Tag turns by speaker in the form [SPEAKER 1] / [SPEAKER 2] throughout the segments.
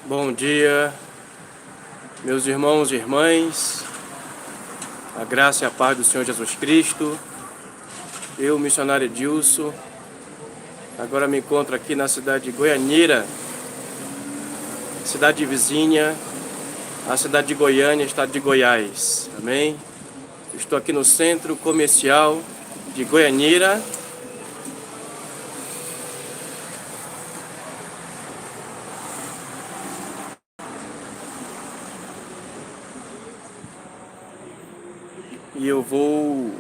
[SPEAKER 1] Bom dia, meus irmãos e irmãs, a graça e a paz do Senhor Jesus Cristo. Eu, missionário Edilson, agora me encontro aqui na cidade de Goianira, cidade vizinha à cidade de Goiânia, estado de Goiás, amém? Estou aqui no centro comercial de Goianira. E eu vou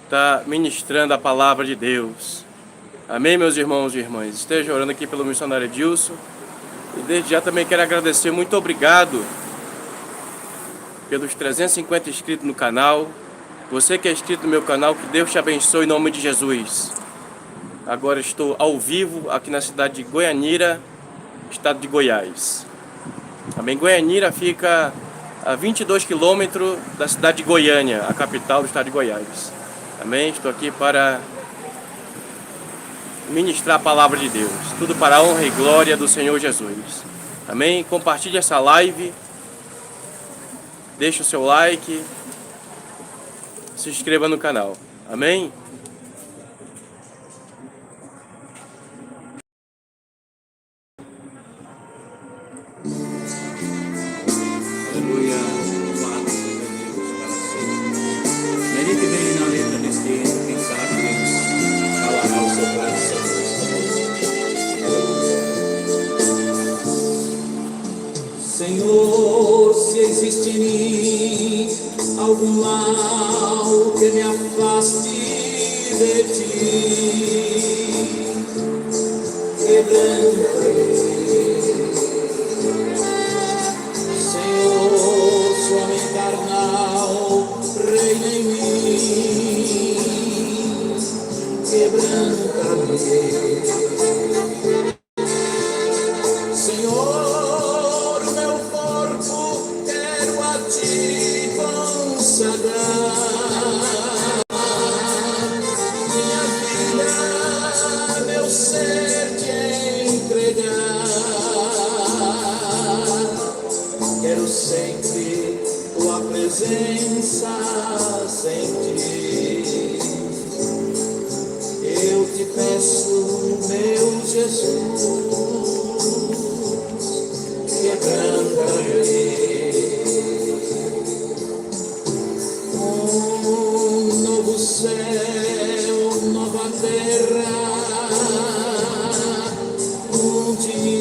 [SPEAKER 1] estar ministrando a palavra de Deus. Amém, meus irmãos e irmãs? Esteja orando aqui pelo missionário Edilson. E desde já também quero agradecer, muito obrigado pelos 350 inscritos no canal. Você que é inscrito no meu canal, que Deus te abençoe em nome de Jesus. Agora estou ao vivo aqui na cidade de Goianira, estado de Goiás. Amém? Goianira fica a 22 quilômetros da cidade de Goiânia, a capital do estado de Goiás. Amém? Estou aqui para ministrar a palavra de Deus. Tudo para a honra e glória do Senhor Jesus. Amém? Compartilhe essa live. Deixe o seu like. Se inscreva no canal. Amém?
[SPEAKER 2] Aleluia, louvado seja Deus para sempre. Medite bem na letra desse texto, quem sabe Deus falará ao seu coração hoje. Senhor, se existe em mim algum mal que me afaste de ti, quebranta-me. Senhor, sua mente carnal reina em mim, quebranta-me. Senhor, meu corpo quero a ti consagrar, minha vida, meu ser te entregar. Quero sempre tua presença sentir. Eu te peço, meu Jesus, quebranta-me. Um novo céu, nova terra, um dia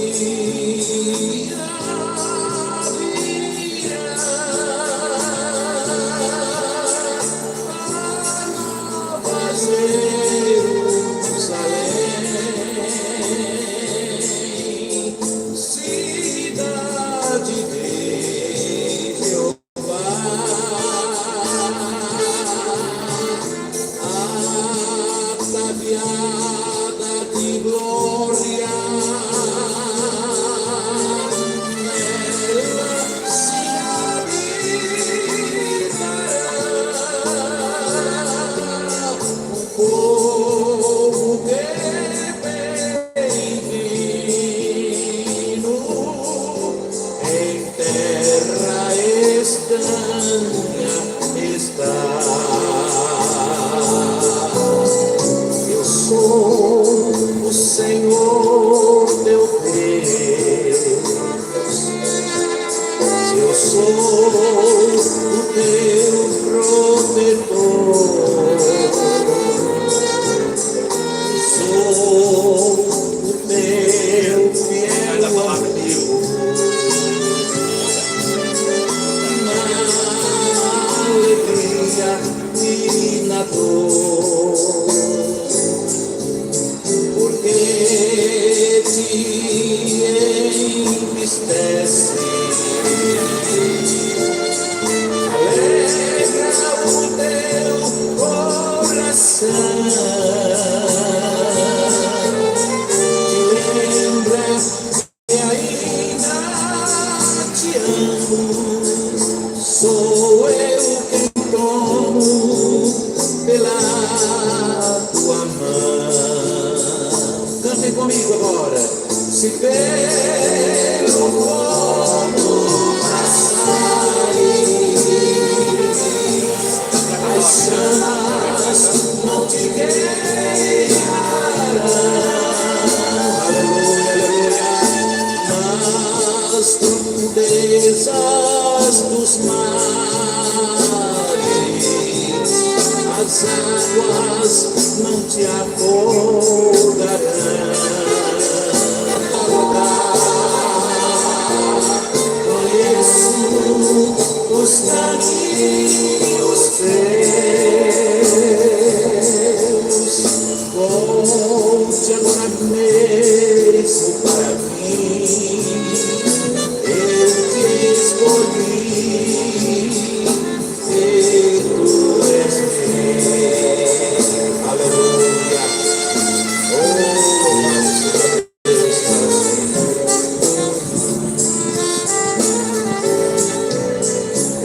[SPEAKER 3] Cantem comigo agora. Se pelo
[SPEAKER 2] correntezas dos mares, as águas não te afogarão. Conheço os caminhos teus, volte agora mesmo para mim. Eu te escolhi, tu és meu. Aleluia. Oh,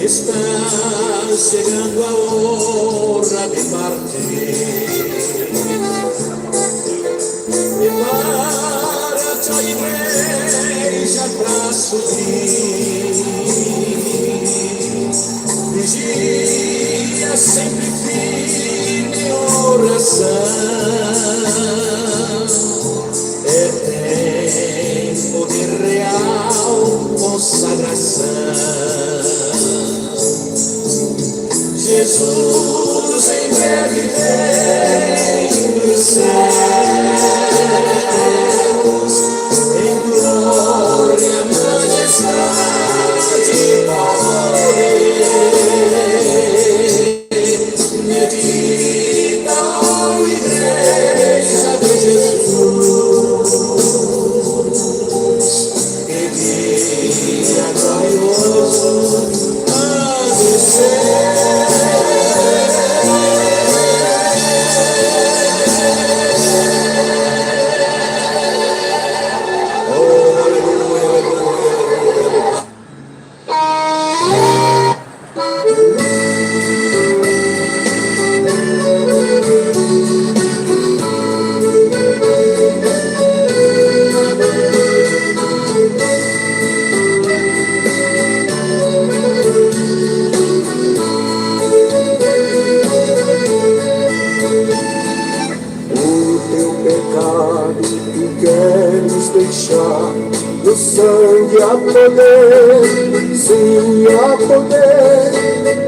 [SPEAKER 2] está chegando a hora de partir. Prepara-te a igreja para subir. Vigia sempre firme em oração. É tempo de real consagração. Jesus em breve vem dos céus, em glória, majestade e poder. Medita, ó igreja de Jesus, que dia glorioso há de ser. No sangue há poder, sim há poder.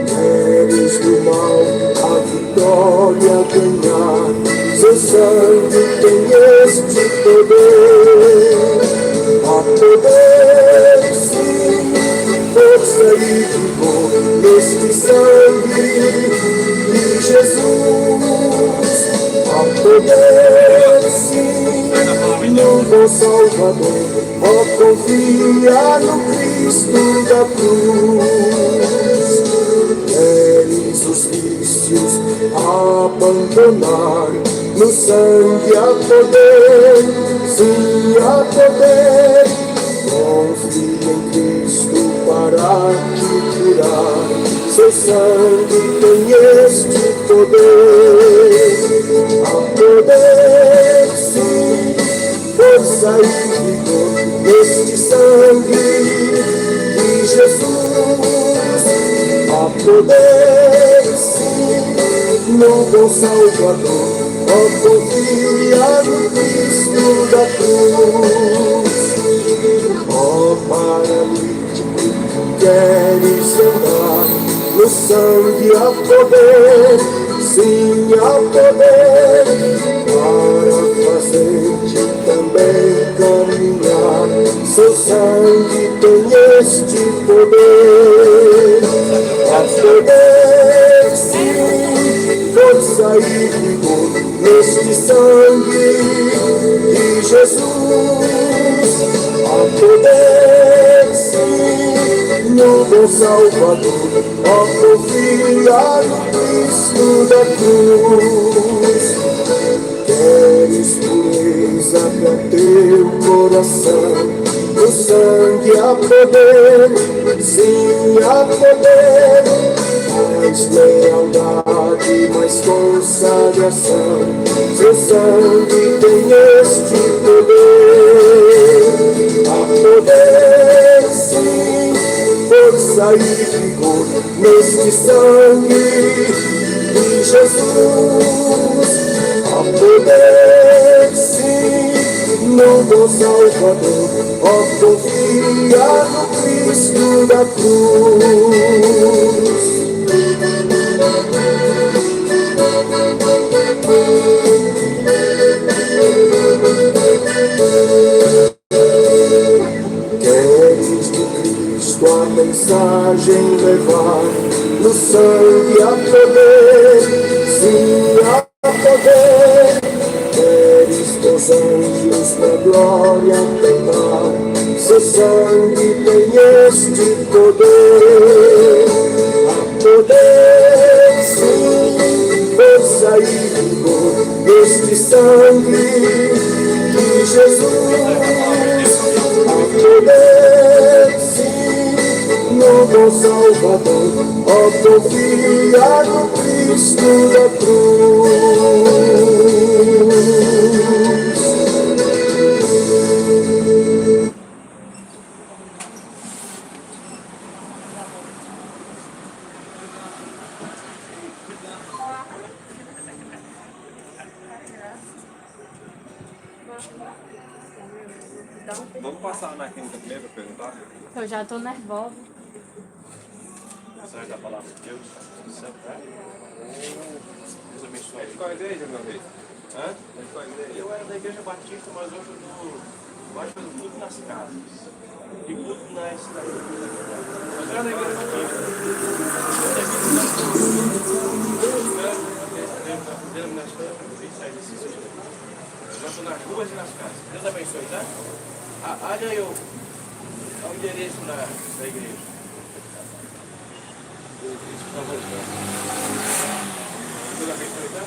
[SPEAKER 2] Queres do mal a vitória ganhar, seu sangue tem este poder. Há poder, sim, força e vigor neste sangue de Jesus. Há poder, sim, no bom Salvador. Ó, confia no Cristo da cruz. Queres os vícios abandonar, no sangue há poder, sim há poder. Confia em Cristo para te curar, seu sangue tem este poder. Há poder, sim, força e vigor neste sangue de Jesus. Há poder, sim, no bom Salvador. Ó, confia no Cristo da cruz. Ó, paralítico, queres andar, no sangue há poder, sim há poder, para fazer-te também caminhar. Seu sangue tem este poder. Há poder, sim, força e vigor neste sangue de Jesus. Há poder, sim, no bom Salvador. Ó, confia no Cristo da cruz. Queres pureza para teu coração, no sangue há poder, sim há poder. Mais lealdade, mais consagração, seu sangue tem este poder. Há poder, sim, força e vigor neste sangue de Jesus. Há poder, sim, no bom Salvador. Ó, confia no Cristo
[SPEAKER 3] Cristo da cruz. Queres de Cristo a mensagem levar, no sangue há poder, sim há poder. Queres teus anjos na glória cantar, seu sangue tem este poder. Há poder, sim, força e vigor, este sangue de Jesus. Há poder, sim, no bom Salvador, ó, confia no Cristo da cruz.
[SPEAKER 4] Vamos passar na quinta primeiro para perguntar?
[SPEAKER 5] Eu já tô nervosa.
[SPEAKER 1] Mensagem da palavra de Deus. Deus abençoe.
[SPEAKER 4] É de qual igreja, meu rei? Hã? É de qual igreja?
[SPEAKER 1] Eu era da igreja batista, mas hoje eu gosto de fazer tudo nas casas. E tudo nas cidades. Mas eu era da igreja batista. Eu estou nas ruas e nas casas. Deus abençoe, tá? Olha aí o endereço da igreja. Deus abençoe, tá?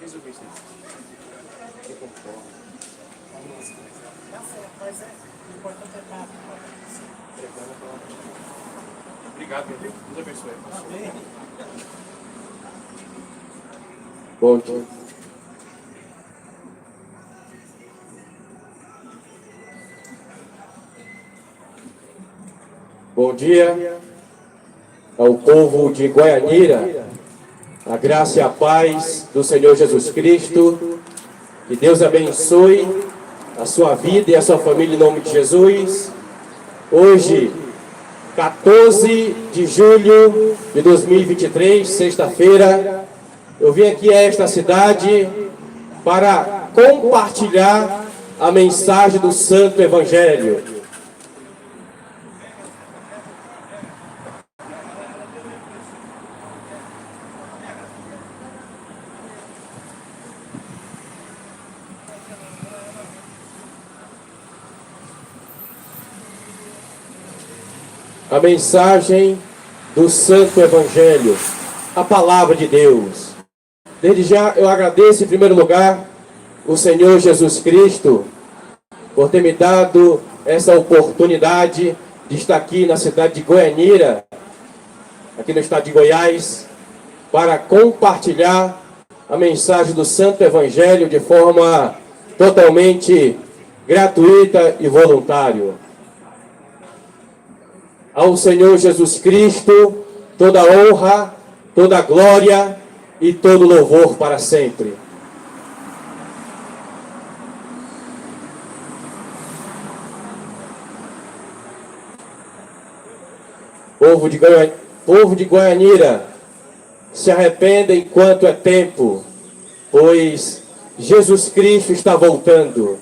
[SPEAKER 1] Resolvi isso. Eu concordo. Mas é importante é estar pregando a palavra. Obrigado, meu Deus. Deus abençoe. Amém.
[SPEAKER 3] Bom dia. Bom dia ao povo de Goianira, a graça e a paz do Senhor Jesus Cristo, que Deus abençoe a sua vida e a sua família em nome de Jesus. Hoje, 14 de julho de 2023, sexta-feira, eu vim aqui a esta cidade para compartilhar a mensagem do Santo Evangelho. A mensagem do Santo Evangelho, a palavra de Deus. Desde já eu agradeço em primeiro lugar o Senhor Jesus Cristo por ter me dado essa oportunidade de estar aqui na cidade de Goianira, aqui no estado de Goiás, para compartilhar a mensagem do Santo Evangelho de forma totalmente gratuita e voluntária. Ao Senhor Jesus Cristo, toda honra, toda glória e todo louvor para sempre. Povo de Goianira, se arrependa enquanto é tempo, pois Jesus Cristo está voltando.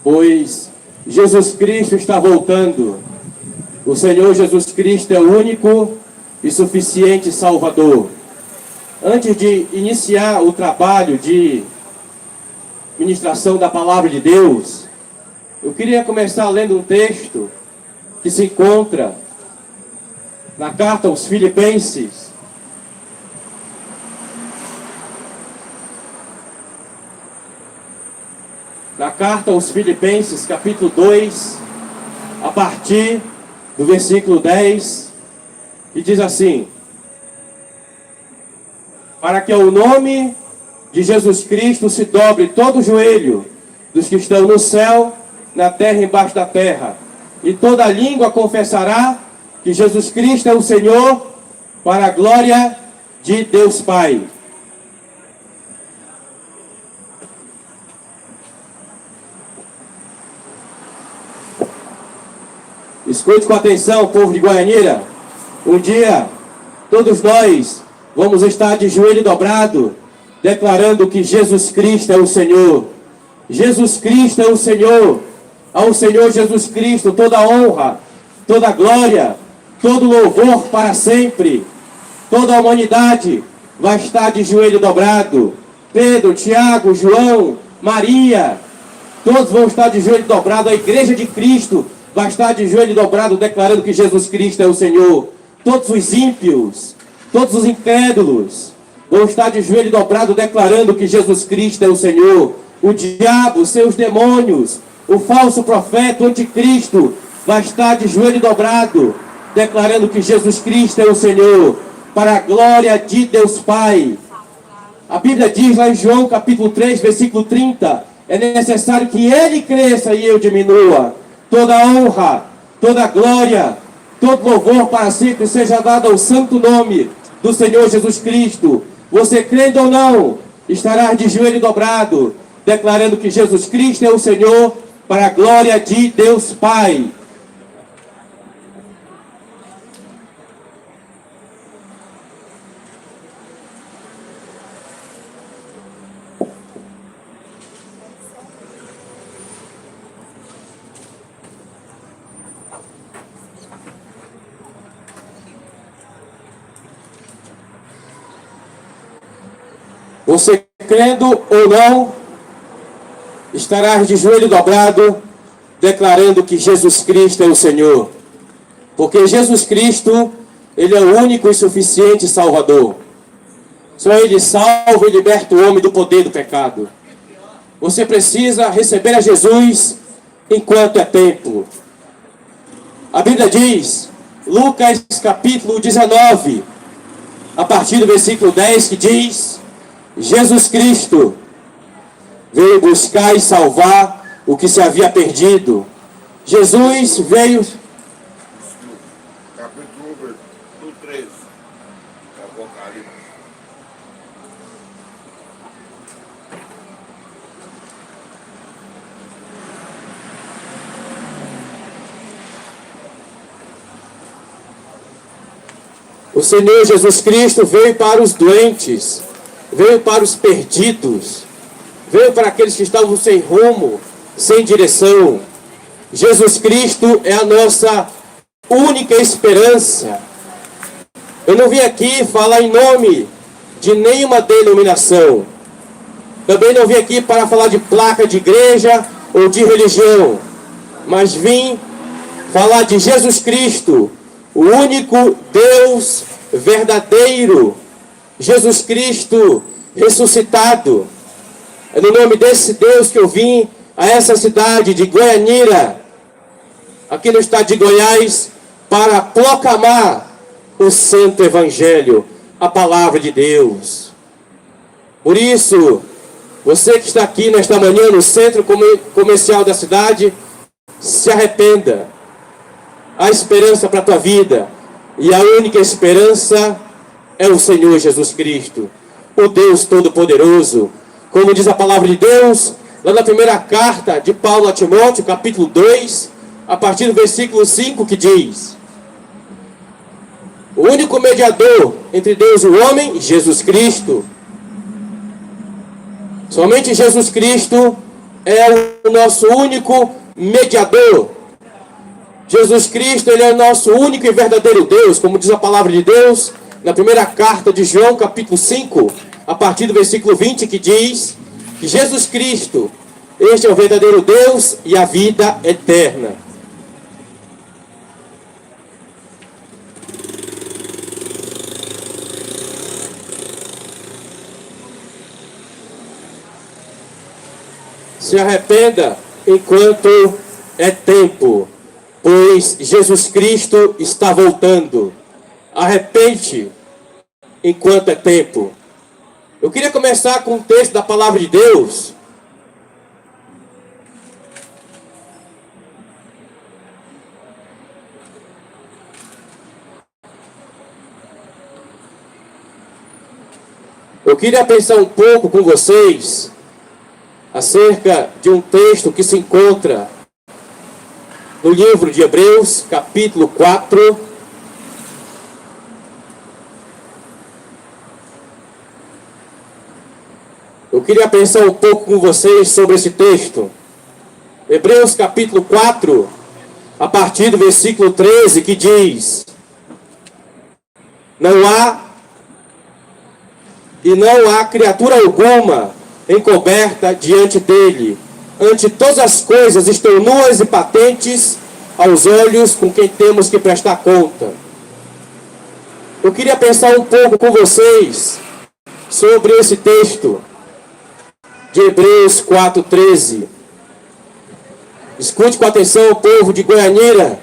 [SPEAKER 3] Pois Jesus Cristo está voltando. O Senhor Jesus Cristo é o único e suficiente Salvador. Antes de iniciar o trabalho de ministração da Palavra de Deus, eu queria começar lendo um texto que se encontra na carta aos Filipenses, carta aos Filipenses, capítulo 2, a partir do versículo 10, e diz assim: para que ao nome de Jesus Cristo se dobre todo o joelho dos que estão no céu, na terra e embaixo da terra, e toda língua confessará que Jesus Cristo é o Senhor, para a glória de Deus Pai. Escute com atenção, povo de Goianira. Um dia, todos nós vamos estar de joelho dobrado, declarando que Jesus Cristo é o Senhor. Jesus Cristo é o Senhor. Ao Senhor Jesus Cristo toda honra, toda glória, todo louvor para sempre. Toda a humanidade vai estar de joelho dobrado. Pedro, Tiago, João, Maria, todos vão estar de joelho dobrado. A igreja de Cristo vai estar de joelho dobrado, declarando que Jesus Cristo é o Senhor. Todos os ímpios, todos os incrédulos vão estar de joelho dobrado, declarando que Jesus Cristo é o Senhor. O diabo, seus demônios, o falso profeta, o anticristo, vai estar de joelho dobrado, declarando que Jesus Cristo é o Senhor, para a glória de Deus Pai. A Bíblia diz lá em João capítulo 3, versículo 30, é necessário que Ele cresça e eu diminua. Toda honra, toda glória, todo louvor para sempre seja dado ao santo nome do Senhor Jesus Cristo. Você crendo ou não, estarás de joelho dobrado, declarando que Jesus Cristo é o Senhor, para a glória de Deus Pai. Você crendo ou não, estarás de joelho dobrado, declarando que Jesus Cristo é o Senhor. Porque Jesus Cristo, Ele é o único e suficiente Salvador. Só Ele salva e liberta o homem do poder do pecado. Você precisa receber a Jesus enquanto é tempo. A Bíblia diz, Lucas capítulo 19, a partir do versículo 10, que diz: Jesus Cristo veio buscar e salvar o que se havia perdido. Jesus veio...
[SPEAKER 4] Capítulo 13. Apocalipse.
[SPEAKER 3] O Senhor Jesus Cristo veio para os doentes, veio para os perdidos, veio para aqueles que estavam sem rumo, sem direção. Jesus Cristo é a nossa única esperança. Eu não vim aqui falar em nome de nenhuma denominação. Também não vim aqui para falar de placa de igreja ou de religião. Mas vim falar de Jesus Cristo, o único Deus verdadeiro. Jesus Cristo ressuscitado. É no nome desse Deus que eu vim a essa cidade de Goianira, aqui no estado de Goiás, para proclamar o santo evangelho, a palavra de Deus. Por isso, você que está aqui nesta manhã no centro comercial da cidade, se arrependa. Há esperança para a tua vida, e a única esperança é o Senhor Jesus Cristo, o Deus Todo-Poderoso. Como diz a palavra de Deus, lá na primeira carta de Paulo a Timóteo, capítulo 2, a partir do versículo 5, que diz: o único mediador entre Deus e o homem, Jesus Cristo. Somente Jesus Cristo é o nosso único mediador. Jesus Cristo, Ele é o nosso único e verdadeiro Deus, como diz a palavra de Deus, na primeira carta de João, capítulo 5, a partir do versículo 20, que diz que Jesus Cristo, este é o verdadeiro Deus e a vida eterna. Se arrependa enquanto é tempo, pois Jesus Cristo está voltando. Arrepende enquanto é tempo. Eu queria começar com um texto da palavra de Deus. Eu queria pensar um pouco com vocês acerca de um texto que se encontra no livro de Hebreus, capítulo 4. Eu queria pensar um pouco com vocês sobre esse texto. Hebreus, capítulo 4, a partir do versículo 13, que diz: Não há criatura alguma encoberta diante dele. Ante todas as coisas estão nuas e patentes aos olhos com quem temos que prestar conta. Eu queria pensar um pouco com vocês sobre esse texto de Hebreus 4:13. Escute com atenção, povo de Goianira.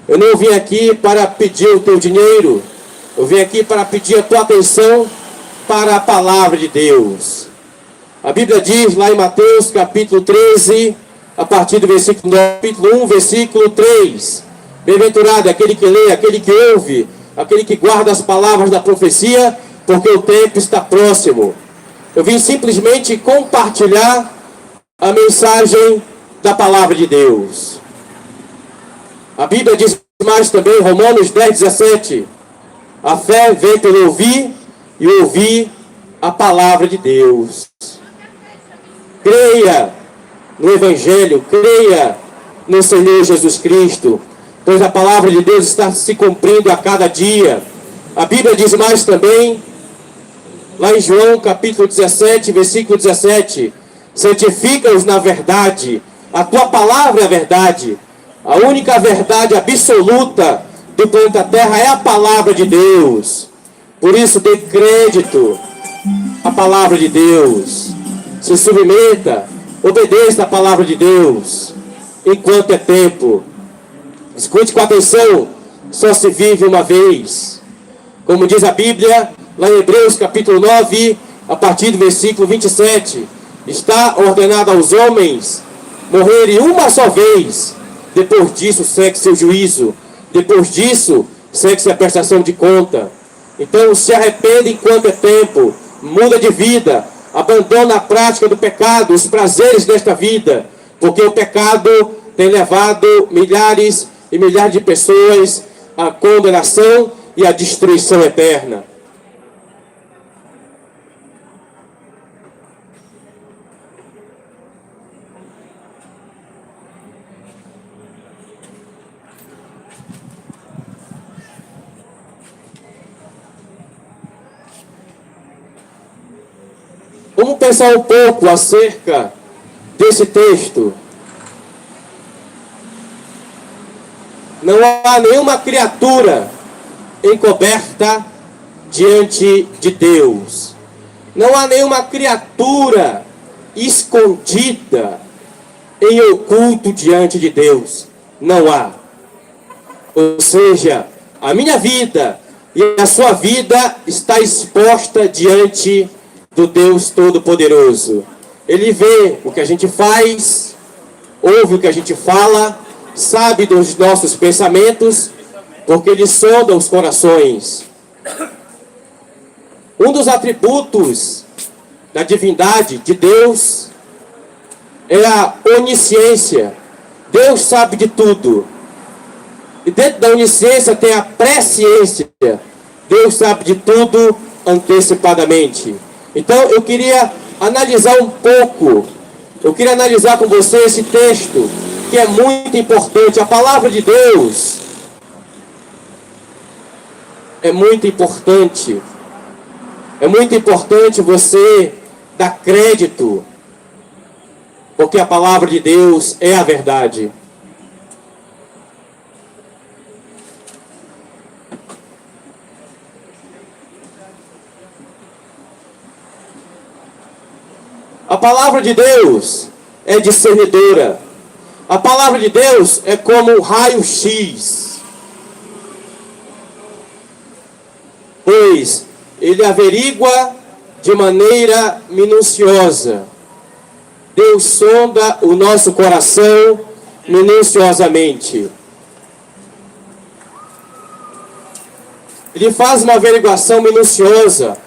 [SPEAKER 3] Eu não vim aqui para pedir o teu dinheiro. Eu vim aqui para pedir a tua atenção para a palavra de Deus. A Bíblia diz lá em Mateus capítulo 13, a partir do versículo 9, capítulo 1, versículo 3. Bem-aventurado é aquele que lê, aquele que ouve, aquele que guarda as palavras da profecia, porque o tempo está próximo. Eu vim simplesmente compartilhar a mensagem da palavra de Deus. A Bíblia diz mais também, Romanos 10:17. A fé vem pelo ouvir e ouvir a palavra de Deus. Creia no Evangelho, creia no Senhor Jesus Cristo, pois a palavra de Deus está se cumprindo a cada dia. A Bíblia diz mais também, lá em João capítulo 17, versículo 17: santifica-os na verdade, a tua palavra é a verdade. A única verdade absoluta do planeta Terra é a palavra de Deus. Por isso, dê crédito à palavra de Deus. Se submeta, obedeça a palavra de Deus, enquanto é tempo. Escute com atenção, só se vive uma vez. Como diz a Bíblia, lá em Hebreus capítulo 9, a partir do versículo 27, está ordenado aos homens morrerem uma só vez. Depois disso, segue seu juízo. Depois disso, segue-se a prestação de conta. Então, se arrependa enquanto é tempo. Muda de vida. Abandona a prática do pecado, os prazeres desta vida. Porque o pecado tem levado milhares e milhares de pessoas à condenação e à destruição eterna. Vamos pensar um pouco acerca desse texto. Não há nenhuma criatura encoberta diante de Deus. Não há nenhuma criatura escondida em oculto diante de Deus. Não há. Ou seja, a minha vida e a sua vida está exposta diante do Deus Todo-Poderoso. Ele vê o que a gente faz, ouve o que a gente fala, sabe dos nossos pensamentos, porque Ele sonda os corações. Um dos atributos da divindade de Deus é a onisciência. Deus sabe de tudo. E dentro da onisciência tem a presciência. Deus sabe de tudo antecipadamente. Então eu queria analisar um pouco, eu queria analisar com você esse texto, que é muito importante. A palavra de Deus é muito importante. É muito importante você dar crédito, porque a palavra de Deus é a verdade. A palavra de Deus é discernidora. A palavra de Deus é como um raio-x, pois ele averigua de maneira minuciosa. Deus sonda o nosso coração minuciosamente. Ele faz uma averiguação minuciosa.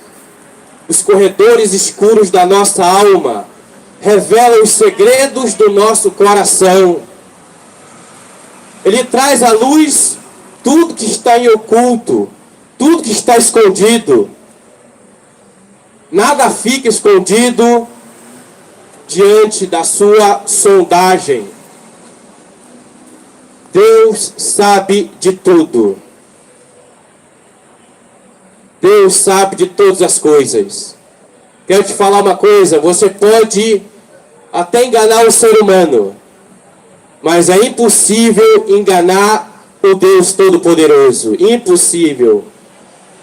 [SPEAKER 3] Os corredores escuros da nossa alma revelam os segredos do nosso coração. Ele traz à luz tudo que está em oculto, tudo que está escondido. Nada fica escondido diante da sua sondagem. Deus sabe de tudo. Deus sabe de todas as coisas. Quero te falar uma coisa, você pode até enganar o ser humano, mas é impossível enganar o Deus Todo-Poderoso. Impossível.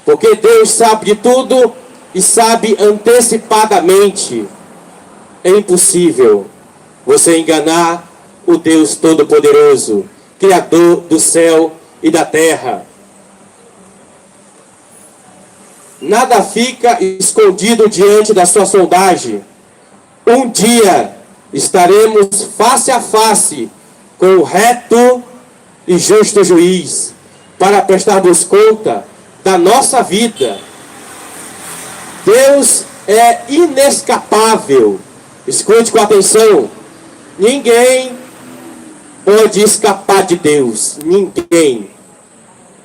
[SPEAKER 3] Porque Deus sabe de tudo e sabe antecipadamente. É impossível você enganar o Deus Todo-Poderoso, Criador do céu e da terra. Nada fica escondido diante da sua sondagem. Um dia estaremos face a face com o reto e justo juiz, para prestarmos conta da nossa vida. Deus é inescapável. Escute com atenção. Ninguém pode escapar de Deus. Ninguém.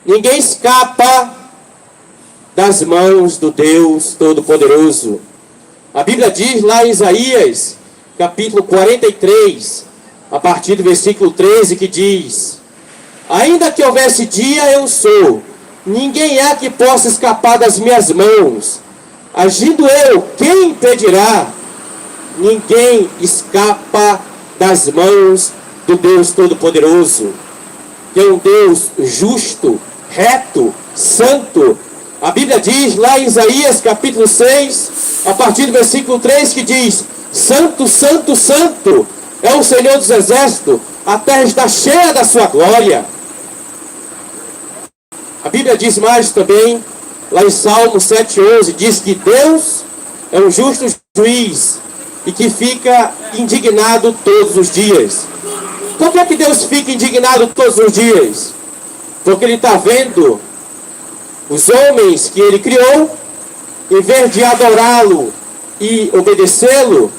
[SPEAKER 3] Ninguém escapa das mãos do Deus Todo-Poderoso. A Bíblia diz lá em Isaías, capítulo 43, a partir do versículo 13, que diz: ainda que houvesse dia, eu sou. Ninguém há que possa escapar das minhas mãos. Agindo eu, quem impedirá? Ninguém escapa das mãos do Deus Todo-Poderoso, que é um Deus justo, reto, santo. A Bíblia diz lá em Isaías capítulo 6, a partir do versículo 3, que diz: santo, santo, santo é o Senhor dos Exércitos, a terra está cheia da sua glória. A Bíblia diz mais também, lá em Salmo 7,11, diz que Deus é um justo juiz e que fica indignado todos os dias. Por que Deus fica indignado todos os dias? Porque Ele está vendo os homens que Ele criou, em vez de adorá-lo e obedecê-lo,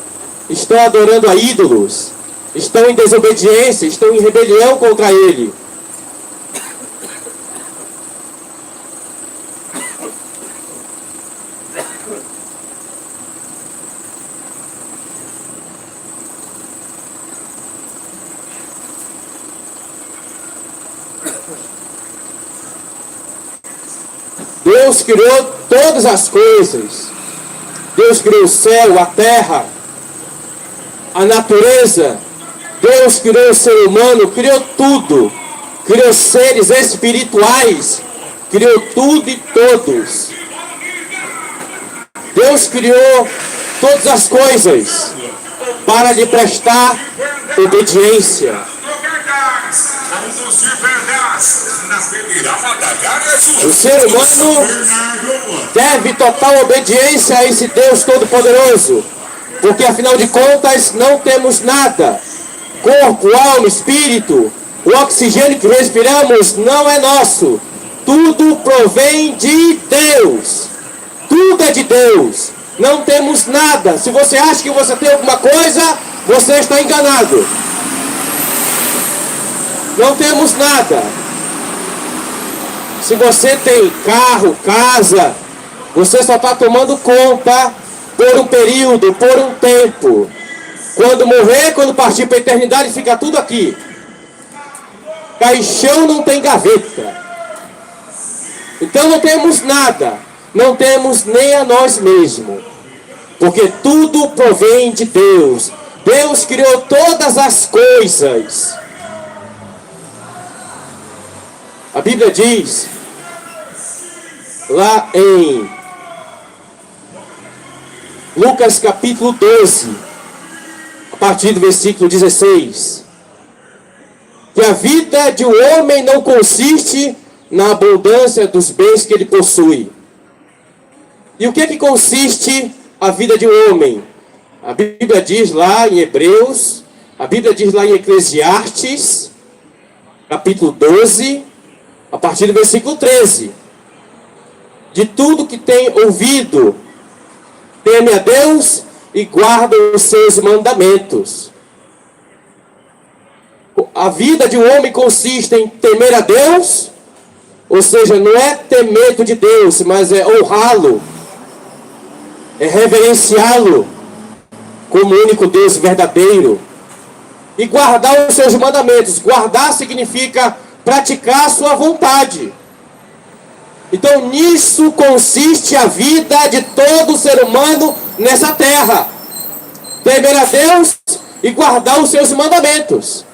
[SPEAKER 3] estão adorando a ídolos, estão em desobediência, estão em rebelião contra Ele. Deus criou todas as coisas. Deus criou o céu, a terra, a natureza. Deus criou o ser humano, criou tudo. Criou seres espirituais, criou tudo e todos. Deus criou todas as coisas para lhe prestar obediência. O ser humano deve total obediência a esse Deus Todo-Poderoso, porque afinal de contas não temos nada. Corpo, alma, espírito, o oxigênio que respiramos não é nosso. Tudo provém de Deus. Tudo é de Deus. Não temos nada. Se você acha que você tem alguma coisa, você está enganado. Não temos nada. Se você tem carro, casa, você só está tomando conta por um período, por um tempo. Quando morrer, quando partir para a eternidade, fica tudo aqui. Caixão não tem gaveta. Então não temos nada. Não temos nem a nós mesmos. Porque tudo provém de Deus. Deus criou todas as coisas. A Bíblia diz, lá em Lucas capítulo 12, a partir do versículo 16. Que a vida de um homem não consiste na abundância dos bens que ele possui. E o que consiste a vida de um homem? A Bíblia diz lá em Hebreus, a Bíblia diz lá em Eclesiastes, capítulo 12, a partir do versículo 13. De tudo que tem ouvido, teme a Deus e guarda os seus mandamentos. A vida de um homem consiste em temer a Deus, ou seja, não é ter medo de Deus, mas é honrá-lo, é reverenciá-lo como o único Deus verdadeiro, e guardar os seus mandamentos. Guardar significa praticar a sua vontade. Então nisso consiste a vida de todo ser humano nessa terra: temer a Deus e guardar os seus mandamentos.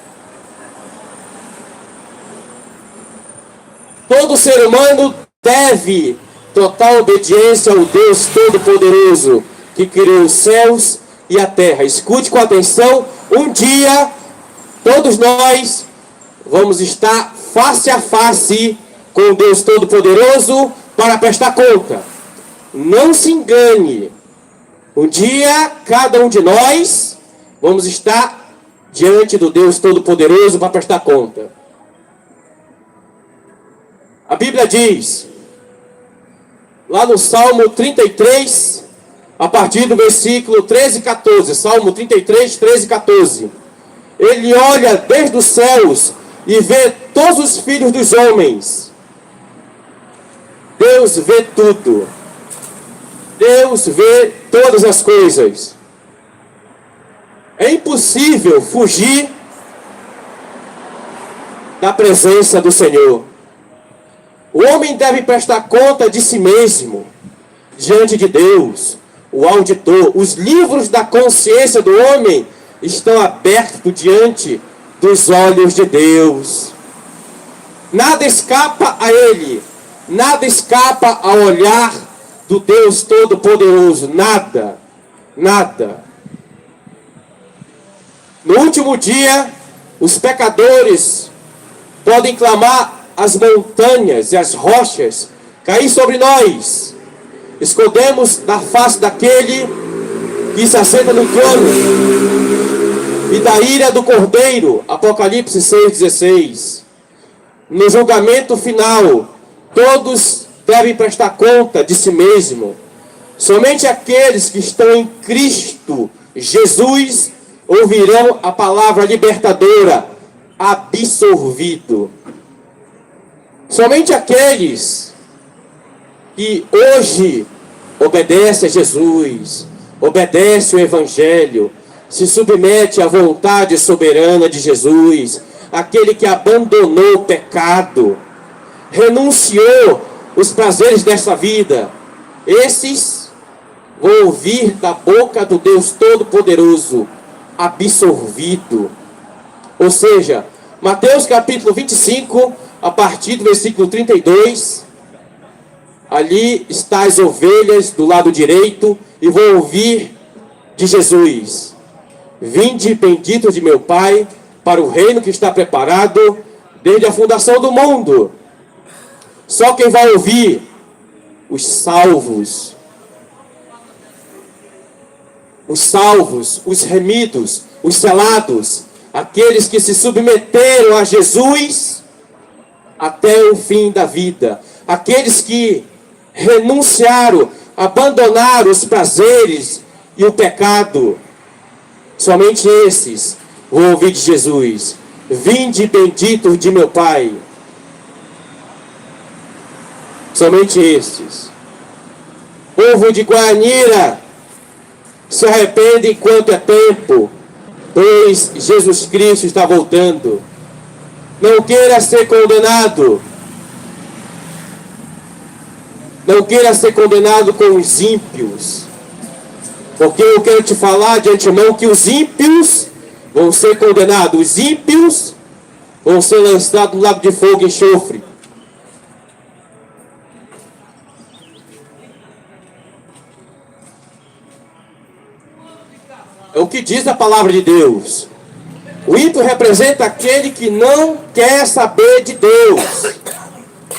[SPEAKER 3] Todo ser humano deve total obediência ao Deus Todo-Poderoso que criou os céus e a terra. Escute com atenção: um dia todos nós vamos estar face a face com o Deus Todo-Poderoso para prestar conta. Não se engane. Um dia cada um de nós vamos estar diante do Deus Todo-Poderoso para prestar conta. A Bíblia diz, lá no Salmo 33, a partir do versículo 13 e 14, Salmo 33, 13 e 14. Ele olha desde os céus e vê todos os filhos dos homens. Deus vê tudo. Deus vê todas as coisas. É impossível fugir da presença do Senhor. O homem deve prestar conta de si mesmo diante de Deus, o auditor. Os livros da consciência do homem estão abertos diante dos olhos de Deus. Nada escapa a Ele. Nada escapa ao olhar do Deus Todo-Poderoso. Nada. Nada. No último dia, os pecadores podem clamar as montanhas e as rochas cair sobre nós. Escondemos da face daquele que se assenta no trono e da ira do Cordeiro. Apocalipse 6,16. No julgamento final, todos devem prestar conta de si mesmo. Somente aqueles que estão em Cristo Jesus ouvirão a palavra libertadora: absolvido. Somente aqueles que hoje obedecem a Jesus, obedecem o Evangelho, se submete à vontade soberana de Jesus, aquele que abandonou o pecado, renunciou os prazeres desta vida, esses vão ouvir da boca do Deus Todo-Poderoso: absolvido. Ou seja, Mateus capítulo 25, a partir do versículo 32, ali está as ovelhas do lado direito e vão ouvir de Jesus: vinde benditos de meu Pai, para o reino que está preparado desde a fundação do mundo. Só quem vai ouvir? Os salvos. Os salvos, os remidos, os selados, aqueles que se submeteram a Jesus até o fim da vida, aqueles que renunciaram, abandonaram os prazeres e o pecado. Somente esses vão ouvir de Jesus: vinde benditos de meu Pai. Somente estes. Povo de Goianira, se arrepende enquanto é tempo, pois Jesus Cristo está voltando. Não queira ser condenado. Não queira ser condenado com os ímpios. Porque eu quero te falar de antemão que os ímpios vão ser condenados. Os ímpios vão ser lançados no lago de fogo e enxofre. É o que diz a palavra de Deus. O ímpio representa aquele que não quer saber de Deus.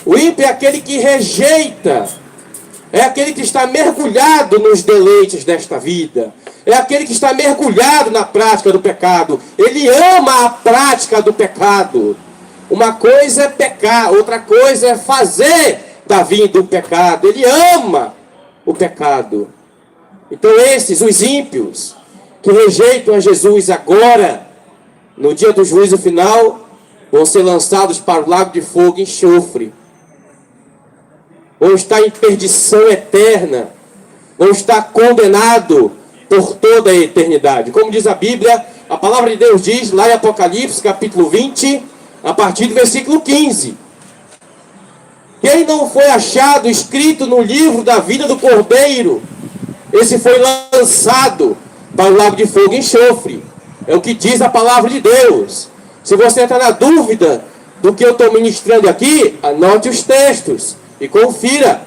[SPEAKER 3] O ímpio é aquele que rejeita. É aquele que está mergulhado nos deleites desta vida. É aquele que está mergulhado na prática do pecado. Ele ama a prática do pecado. Uma coisa é pecar, outra coisa é fazer da vida o pecado. Ele ama o pecado. Então esses, os ímpios, que rejeitam a Jesus agora, no dia do juízo final, vão ser lançados para o lago de fogo e enxofre. Vão estar em perdição eterna. Vão estar condenados por toda a eternidade. Como diz a Bíblia, a palavra de Deus diz, lá em Apocalipse, capítulo 20, a partir do versículo 15. Quem não foi achado escrito no livro da vida do Cordeiro, esse foi lançado para o lago de fogo e enxofre. É o que diz a palavra de Deus. Se você está na dúvida do que eu estou ministrando aqui, anote os textos e confira.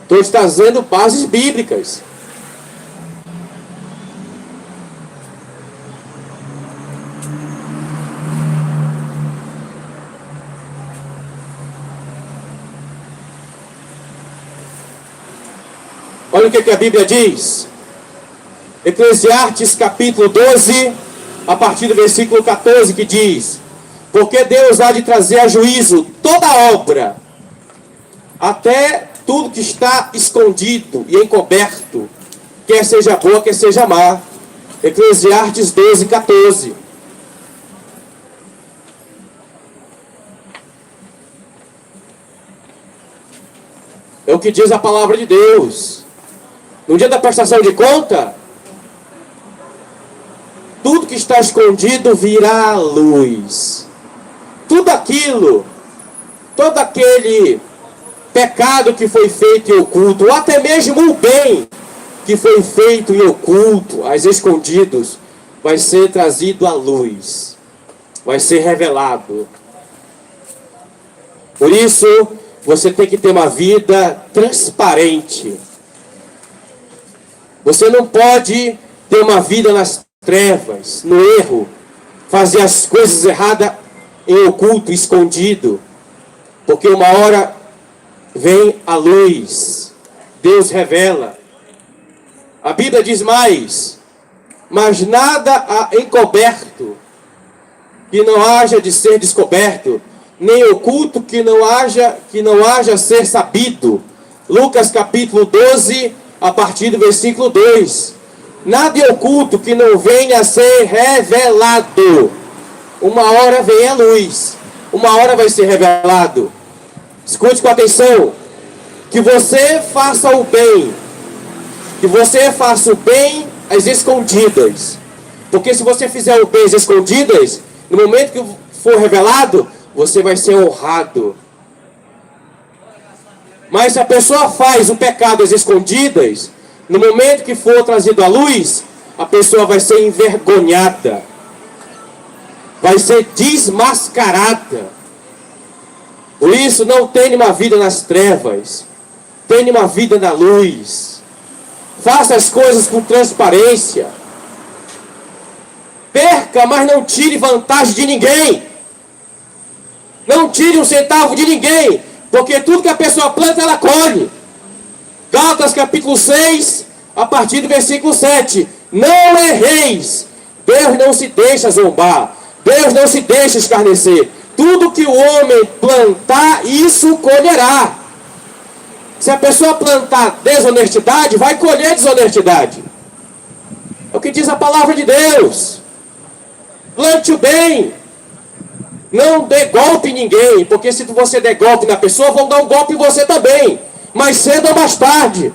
[SPEAKER 3] Estou trazendo bases bíblicas. Olha o que a Bíblia diz. Eclesiastes capítulo 12, a partir do versículo 14, que diz: porque Deus há de trazer a juízo toda obra, até tudo que está escondido e encoberto, quer seja boa, quer seja má. Eclesiastes 12, 14. É o que diz a palavra de Deus. No dia da prestação de conta, tudo que está escondido virá à luz. Tudo aquilo, todo aquele pecado que foi feito em oculto, ou até mesmo o bem que foi feito em oculto, às escondidos, vai ser trazido à luz, vai ser revelado. Por isso, você tem que ter uma vida transparente. Você não pode ter uma vida nas trevas, no erro, fazer as coisas erradas em oculto, escondido, porque uma hora vem a luz, Deus revela. A Bíblia diz mais: mas nada há encoberto que não haja de ser descoberto, nem oculto que não haja ser sabido. Lucas capítulo 12, a partir do versículo 2. Nada é oculto que não venha a ser revelado. Uma hora vem a luz, uma hora vai ser revelado. Escute com atenção. Que você faça o bem. Que você faça o bem às escondidas. Porque se você fizer o bem às escondidas, no momento que for revelado, você vai ser honrado. Mas se a pessoa faz o pecado às escondidas, no momento que for trazido à luz, a pessoa vai ser envergonhada. Vai ser desmascarada. Por isso, não tenha uma vida nas trevas. Tenha uma vida na luz. Faça as coisas com transparência. Perca, mas não tire vantagem de ninguém. Não tire um centavo de ninguém. Porque tudo que a pessoa planta, ela colhe. Gálatas capítulo 6, a partir do versículo 7. Não erreis. Deus não se deixa zombar. Deus não se deixa escarnecer. Tudo que o homem plantar, isso colherá. Se a pessoa plantar desonestidade, vai colher desonestidade. É o que diz a palavra de Deus. Plante o bem. Não dê golpe em ninguém, porque se você der golpe na pessoa, vão dar um golpe em você também. Mais cedo ou mais tarde.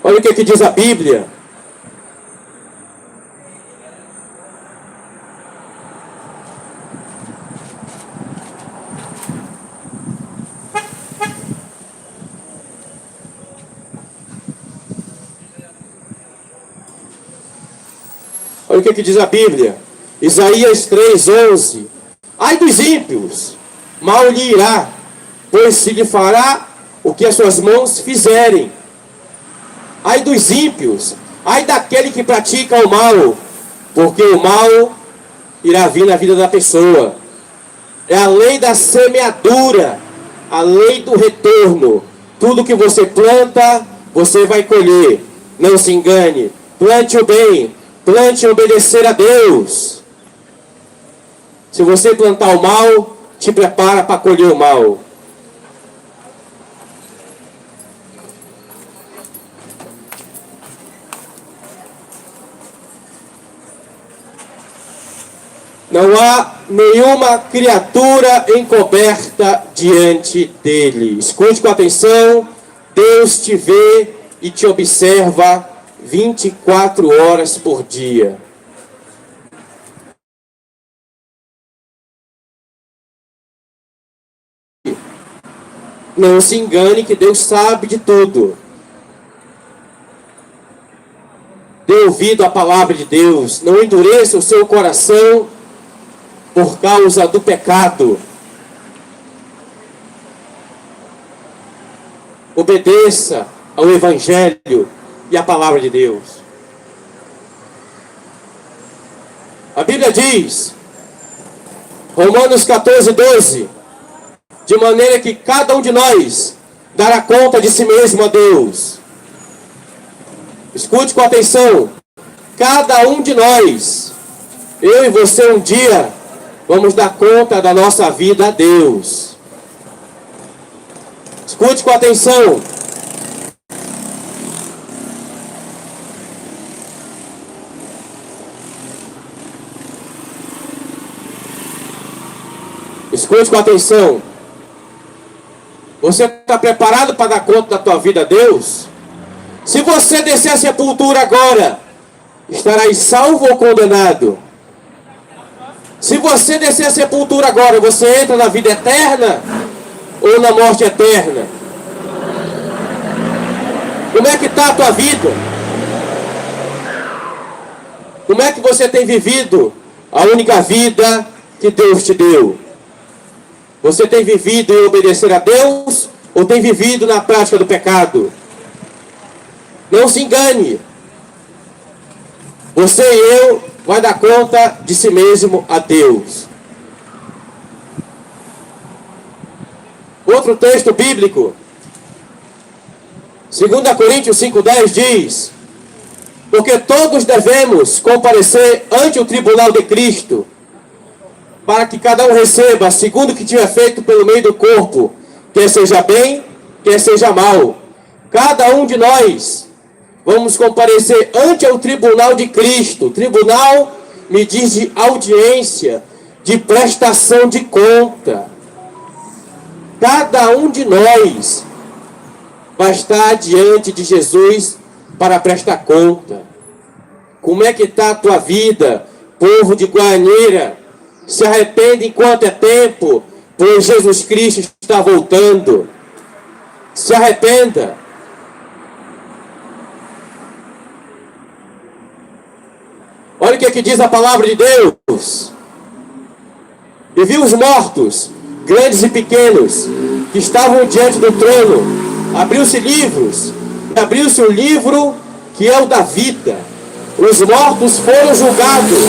[SPEAKER 3] Olha o que diz a Bíblia. Olha o que diz a Bíblia. Isaías 3:11. Ai dos ímpios, mal lhe irá, pois se lhe fará o que as suas mãos fizerem. Ai dos ímpios, ai daquele que pratica o mal, porque o mal irá vir na vida da pessoa. É a lei da semeadura, a lei do retorno. Tudo que você planta, você vai colher. Não se engane. Plante o bem, plante obedecer a Deus. Se você plantar o mal, te prepara para colher o mal. Não há nenhuma criatura encoberta diante dele. Escute com atenção. Deus te vê e te observa 24 horas por dia. Não se engane que Deus sabe de tudo. Dê ouvido à palavra de Deus. Não endureça o seu coração por causa do pecado. Obedeça ao Evangelho e à palavra de Deus. A Bíblia diz, Romanos 14, 12, de maneira que cada um de nós dará conta de si mesmo a Deus. Escute com atenção. Cada um de nós, eu e você um dia, vamos dar conta da nossa vida a Deus. Escute com atenção. Escute com atenção. Você está preparado para dar conta da tua vida a Deus? Se você descer a sepultura agora, estarás salvo ou condenado? Se você descer a sepultura agora, você entra na vida eterna ou na morte eterna? Como é que está a tua vida? Como é que você tem vivido a única vida que Deus te deu? Você tem vivido em obedecer a Deus ou tem vivido na prática do pecado? Não se engane. Você e eu vai dar conta de si mesmo a Deus. Outro texto bíblico, 2 Coríntios 5,10 diz: porque todos devemos comparecer ante o tribunal de Cristo, para que cada um receba segundo o que tiver feito pelo meio do corpo, quer seja bem, quer seja mal. Cada um de nós vamos comparecer ante o tribunal de Cristo. Tribunal me diz de audiência, de prestação de conta. Cada um de nós vai estar diante de Jesus para prestar conta. Como é que está a tua vida, povo de Goianira? Se arrepende enquanto é tempo, pois Jesus Cristo está voltando. Se arrependa. Olha o que diz a palavra de Deus. E vi os mortos, grandes e pequenos, que estavam diante do trono. Abriu-se livros, e abriu-se o livro que é o da vida. Os mortos foram julgados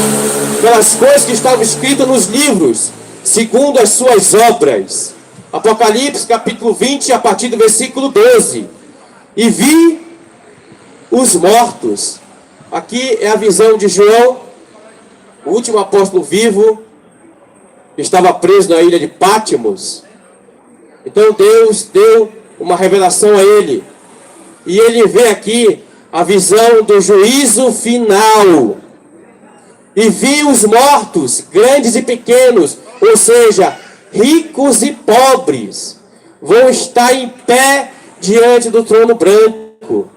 [SPEAKER 3] pelas coisas que estavam escritas nos livros, segundo as suas obras. Apocalipse capítulo 20, a partir do versículo 12. E vi os mortos. Aqui é a visão de João, o último apóstolo vivo, que estava preso na ilha de Pátimos. Então Deus deu uma revelação a ele. E ele vê aqui a visão do juízo final. E vi os mortos, grandes e pequenos, ou seja, ricos e pobres, vão estar em pé diante do trono branco.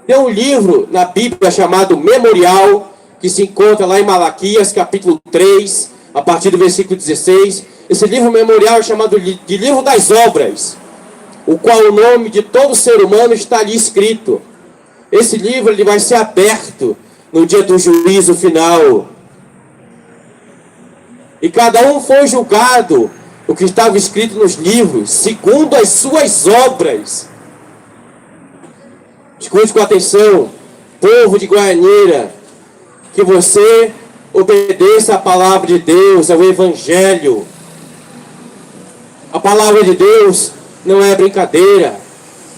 [SPEAKER 3] Tem um livro na Bíblia chamado Memorial, que se encontra lá em Malaquias, capítulo 3, a partir do versículo 16. Esse livro memorial é chamado de Livro das Obras, o qual o nome de todo ser humano está ali escrito. Esse livro ele vai ser aberto no dia do juízo final. E cada um foi julgado o que estava escrito nos livros, segundo as suas obras. Escute com atenção, povo de Goianira, que você obedeça a palavra de Deus, ao Evangelho. A palavra de Deus não é brincadeira.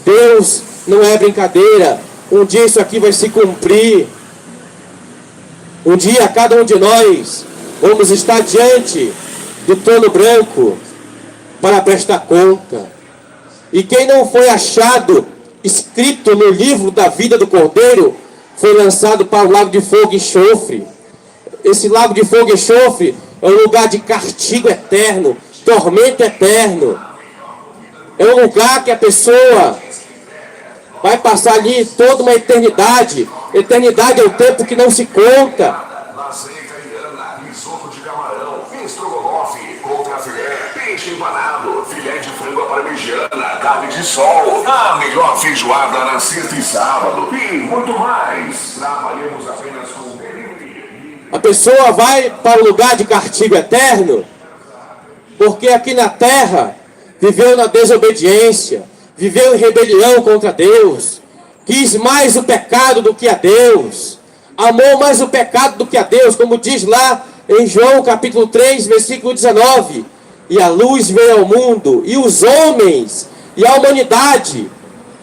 [SPEAKER 3] Deus não é brincadeira. Um dia isso aqui vai se cumprir. Um dia cada um de nós vamos estar diante do trono branco para prestar conta. E quem não foi achado escrito no livro da vida do Cordeiro foi lançado para o lago de fogo e enxofre. Esse lago de fogo e enxofre é um lugar de castigo eterno, tormento eterno. É um lugar que a pessoa vai passar ali toda uma eternidade. Eternidade é o tempo que não se conta.
[SPEAKER 5] Lasanha italiana, risoto de camarão, estrogonofe, contrafilé, peixe empanado, filé de frango à parmegiana, carne de sol, a melhor feijoada na sexta e sábado e muito mais. Trabalhamos apenas com delivery.
[SPEAKER 3] A pessoa vai para o lugar de castigo eterno porque aqui na terra viveu na desobediência, viveu em rebelião contra Deus, quis mais o pecado do que a Deus, amou mais o pecado do que a Deus, como diz lá em João capítulo 3, versículo 19. E a luz veio ao mundo, e os homens, e a humanidade,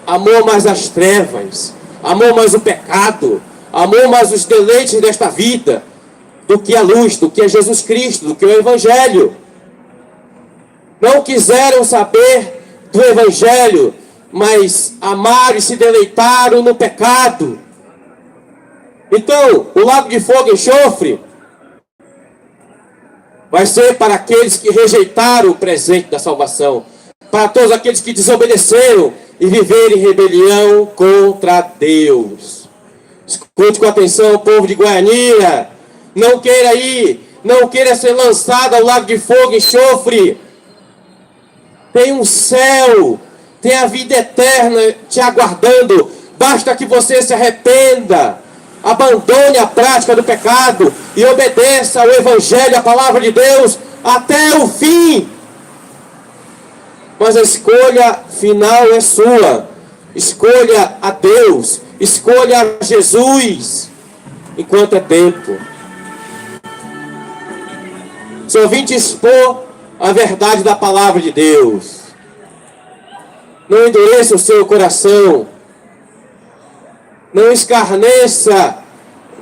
[SPEAKER 3] amou mais as trevas, amou mais o pecado, amou mais os deleites desta vida, do que a luz, do que a Jesus Cristo, do que o Evangelho. Não quiseram saber do Evangelho, mas amaram e se deleitaram no pecado. Então, o lago de fogo e enxofre vai ser para aqueles que rejeitaram o presente da salvação, para todos aqueles que desobedeceram e viveram em rebelião contra Deus. Escute com atenção, povo de Goianira, não queira ir, não queira ser lançado ao lago de fogo e enxofre. Tem um céu, tem a vida eterna te aguardando. Basta que você se arrependa, abandone a prática do pecado e obedeça ao Evangelho, a palavra de Deus, até o fim. Mas a escolha final é sua. Escolha a Deus, escolha a Jesus, enquanto é tempo. Só vim te expor a verdade da palavra de Deus. Não endureça o seu coração. Não escarneça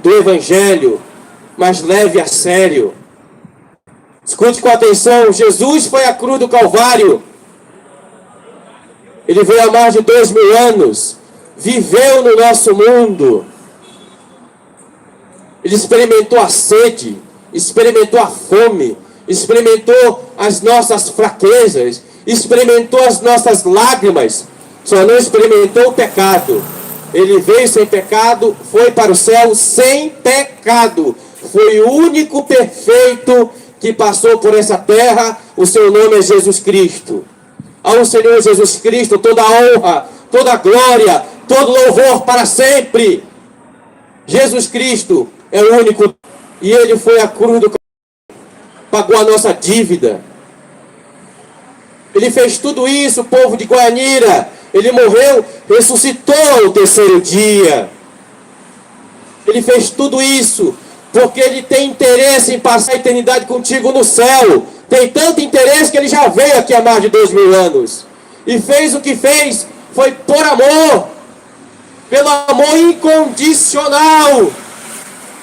[SPEAKER 3] do Evangelho, mas leve a sério. Escute com atenção, Jesus foi à cruz do Calvário. Ele veio há mais de 2000 anos, viveu no nosso mundo. Ele experimentou a sede, experimentou a fome, experimentou as nossas fraquezas, experimentou as nossas lágrimas, só não experimentou o pecado. Ele veio sem pecado, foi para o céu sem pecado. Foi o único perfeito que passou por essa terra. O seu nome é Jesus Cristo. Ao Senhor Jesus Cristo toda a honra, toda a glória, todo louvor para sempre. Jesus Cristo é o único. E Ele foi à cruz do Calvário, pagou a nossa dívida. Ele fez tudo isso, povo de Goianira. Ele morreu, ressuscitou ao terceiro dia. Ele fez tudo isso porque Ele tem interesse em passar a eternidade contigo no céu. Tem tanto interesse que Ele já veio aqui há mais de 2000 anos. E fez o que fez, foi por amor. Pelo amor incondicional.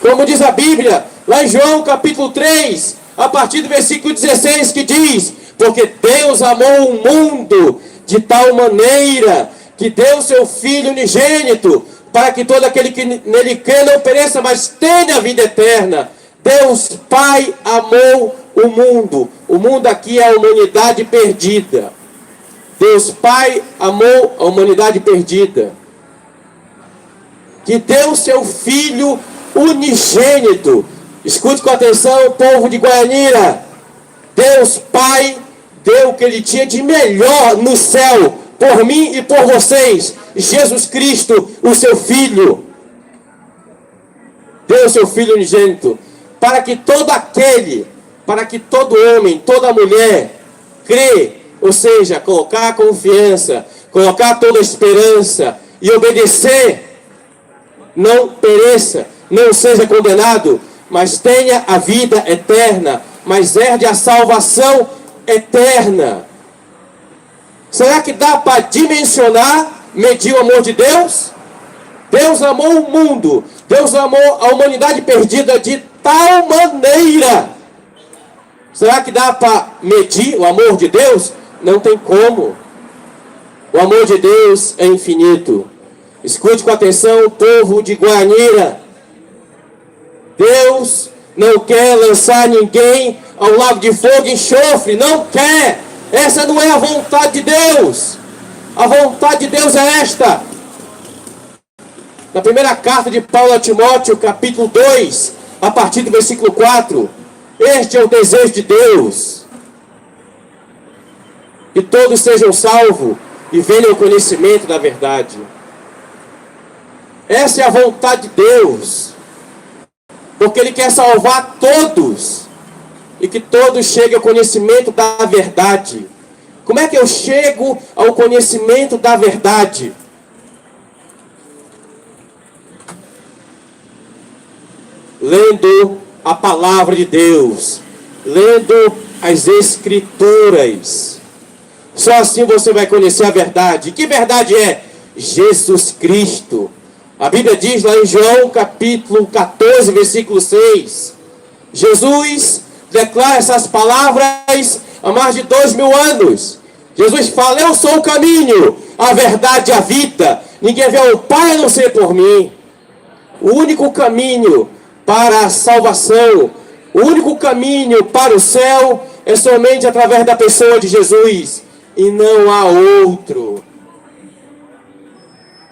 [SPEAKER 3] Como diz a Bíblia, lá em João capítulo 3, a partir do versículo 16, que diz: porque Deus amou o mundo de tal maneira que deu seu Filho unigênito, para que todo aquele que nele crê não pereça, mas tenha a vida eterna. Deus Pai amou o mundo. O mundo aqui é a humanidade perdida. Deus Pai amou a humanidade perdida, que deu seu Filho unigênito. Escute com atenção, povo de Goianira. Deus Pai deu o que Ele tinha de melhor no céu, por mim e por vocês. Jesus Cristo, o seu Filho. Deu o seu Filho unigênito, para que todo aquele, para que todo homem, toda mulher, crer, ou seja, colocar confiança, colocar toda a esperança e obedecer, não pereça, não seja condenado, mas tenha a vida eterna, mas herde a salvação eterna. Será que dá para dimensionar, medir o amor de Deus? Deus amou o mundo, Deus amou a humanidade perdida de tal maneira. Será que dá para medir o amor de Deus? Não tem como. O amor de Deus é infinito. Escute com atenção, povo de Goianira. Deus não quer lançar ninguém ao lago de fogo e enxofre. Não quer. Essa não é a vontade de Deus. A vontade de Deus é esta. Na primeira carta de Paulo a Timóteo, capítulo 2, a partir do versículo 4. Este é o desejo de Deus. Que todos sejam salvos e venham ao conhecimento da verdade. Essa é a vontade de Deus. Porque Ele quer salvar todos. E que todos cheguem ao conhecimento da verdade. Como é que eu chego ao conhecimento da verdade? Lendo a palavra de Deus. Lendo as Escrituras. Só assim você vai conhecer a verdade. Que verdade é? Jesus Cristo. A Bíblia diz lá em João capítulo 14, versículo 6. Jesus declara essas palavras há mais de 2000 anos. Jesus fala: eu sou o caminho, a verdade e a vida. Ninguém vê o Pai a não ser por mim. O único caminho para a salvação, o único caminho para o céu é somente através da pessoa de Jesus. E não há outro.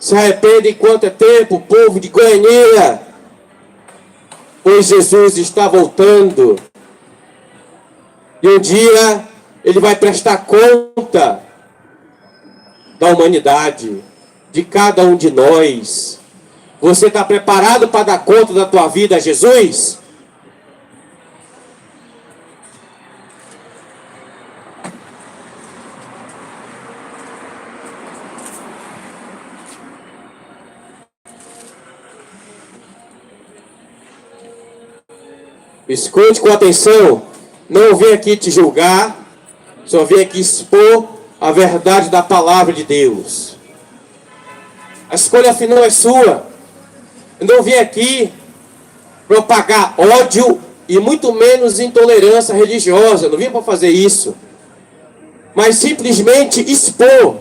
[SPEAKER 3] Se arrepende enquanto é tempo, povo de Goianira, pois Jesus está voltando. E um dia Ele vai prestar conta da humanidade, de cada um de nós. Você está preparado para dar conta da tua vida a Jesus? Escute com atenção. Não vim aqui te julgar, só vim aqui expor a verdade da palavra de Deus. A escolha final é sua. Eu não vim aqui propagar ódio e muito menos intolerância religiosa. Eu não vim para fazer isso. Mas simplesmente expor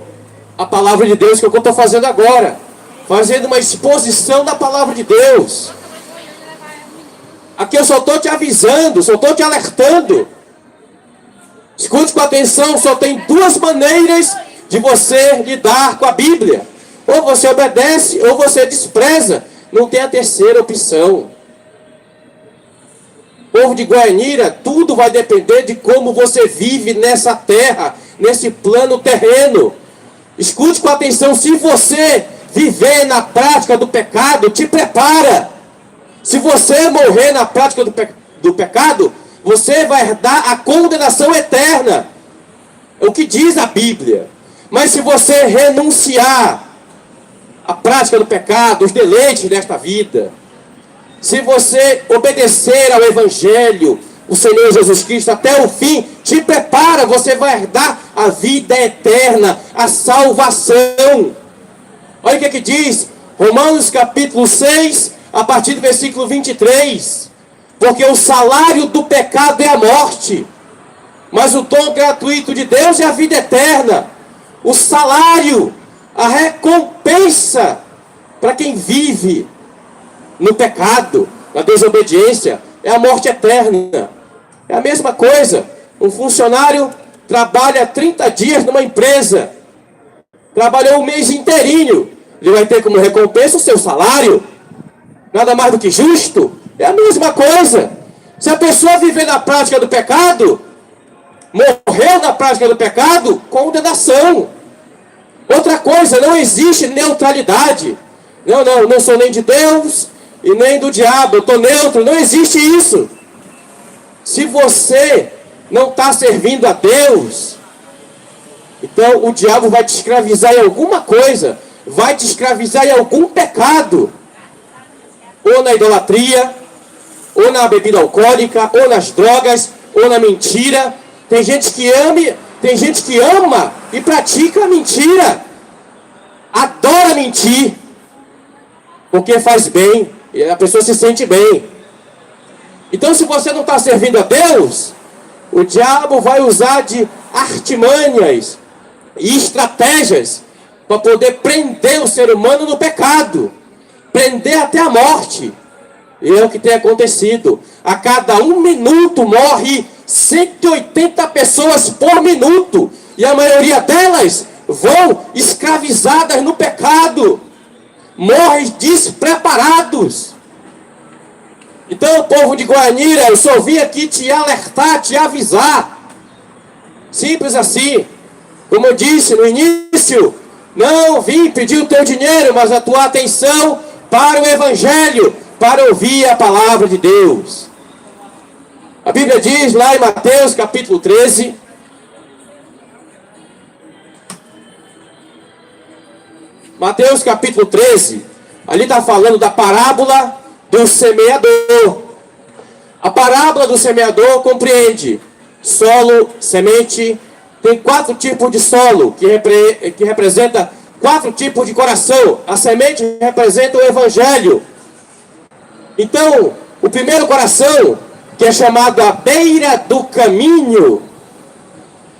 [SPEAKER 3] a palavra de Deus, que é o que eu estou fazendo agora. Fazendo uma exposição da palavra de Deus. Aqui eu só estou te avisando, só estou te alertando. Escute com atenção, só tem duas maneiras de você lidar com a Bíblia. Ou você obedece, ou você despreza. Não tem a terceira opção. Povo de Goianira, tudo vai depender de como você vive nessa terra, nesse plano terreno. Escute com atenção, se você viver na prática do pecado, te prepara. Se você morrer na prática do pecado, você vai herdar a condenação eterna. É o que diz a Bíblia. Mas se você renunciar à prática do pecado, os deleites desta vida, se você obedecer ao Evangelho, o Senhor Jesus Cristo até o fim, te prepara, você vai herdar a vida eterna, a salvação. Olha o que diz Romanos capítulo 6, a partir do versículo 23. Porque o salário do pecado é a morte, mas o dom gratuito de Deus é a vida eterna. O salário, a recompensa para quem vive no pecado, na desobediência, é a morte eterna. É a mesma coisa. Um funcionário trabalha 30 dias numa empresa, trabalhou um mês inteirinho, ele vai ter como recompensa o seu salário. Nada mais do que justo. É a mesma coisa. Se a pessoa viver na prática do pecado, morreu na prática do pecado, condenação. Outra coisa, não existe neutralidade. Não sou nem de Deus e nem do diabo, eu estou neutro. Não existe isso. Se você não está servindo a Deus, Então o diabo vai te escravizar em alguma coisa, vai te escravizar em algum pecado, ou na idolatria, ou na bebida alcoólica, ou nas drogas, ou na mentira. Tem gente que ama e pratica a mentira, adora mentir, porque faz bem, e a pessoa se sente bem. Então, se você não está servindo a Deus, o diabo vai usar de artimanhas e estratégias para poder prender o ser humano no pecado, prender até a morte. E é o que tem acontecido. A cada 1 minuto morre 180 pessoas por minuto, e a maioria delas vão escravizadas no pecado, morrem despreparados. Então, povo de Goianira, eu só vim aqui te alertar, te avisar. Simples assim. Como eu disse no início, não vim pedir o teu dinheiro, mas a tua atenção para o Evangelho, para ouvir a palavra de Deus. A Bíblia diz lá em Mateus capítulo 13, Mateus capítulo 13, ali está falando da parábola do semeador. A parábola do semeador compreende solo, semente. Tem 4 tipos de solo, que representa 4 tipos de coração. A semente representa o Evangelho. Então, o primeiro coração, que é chamado a beira do caminho,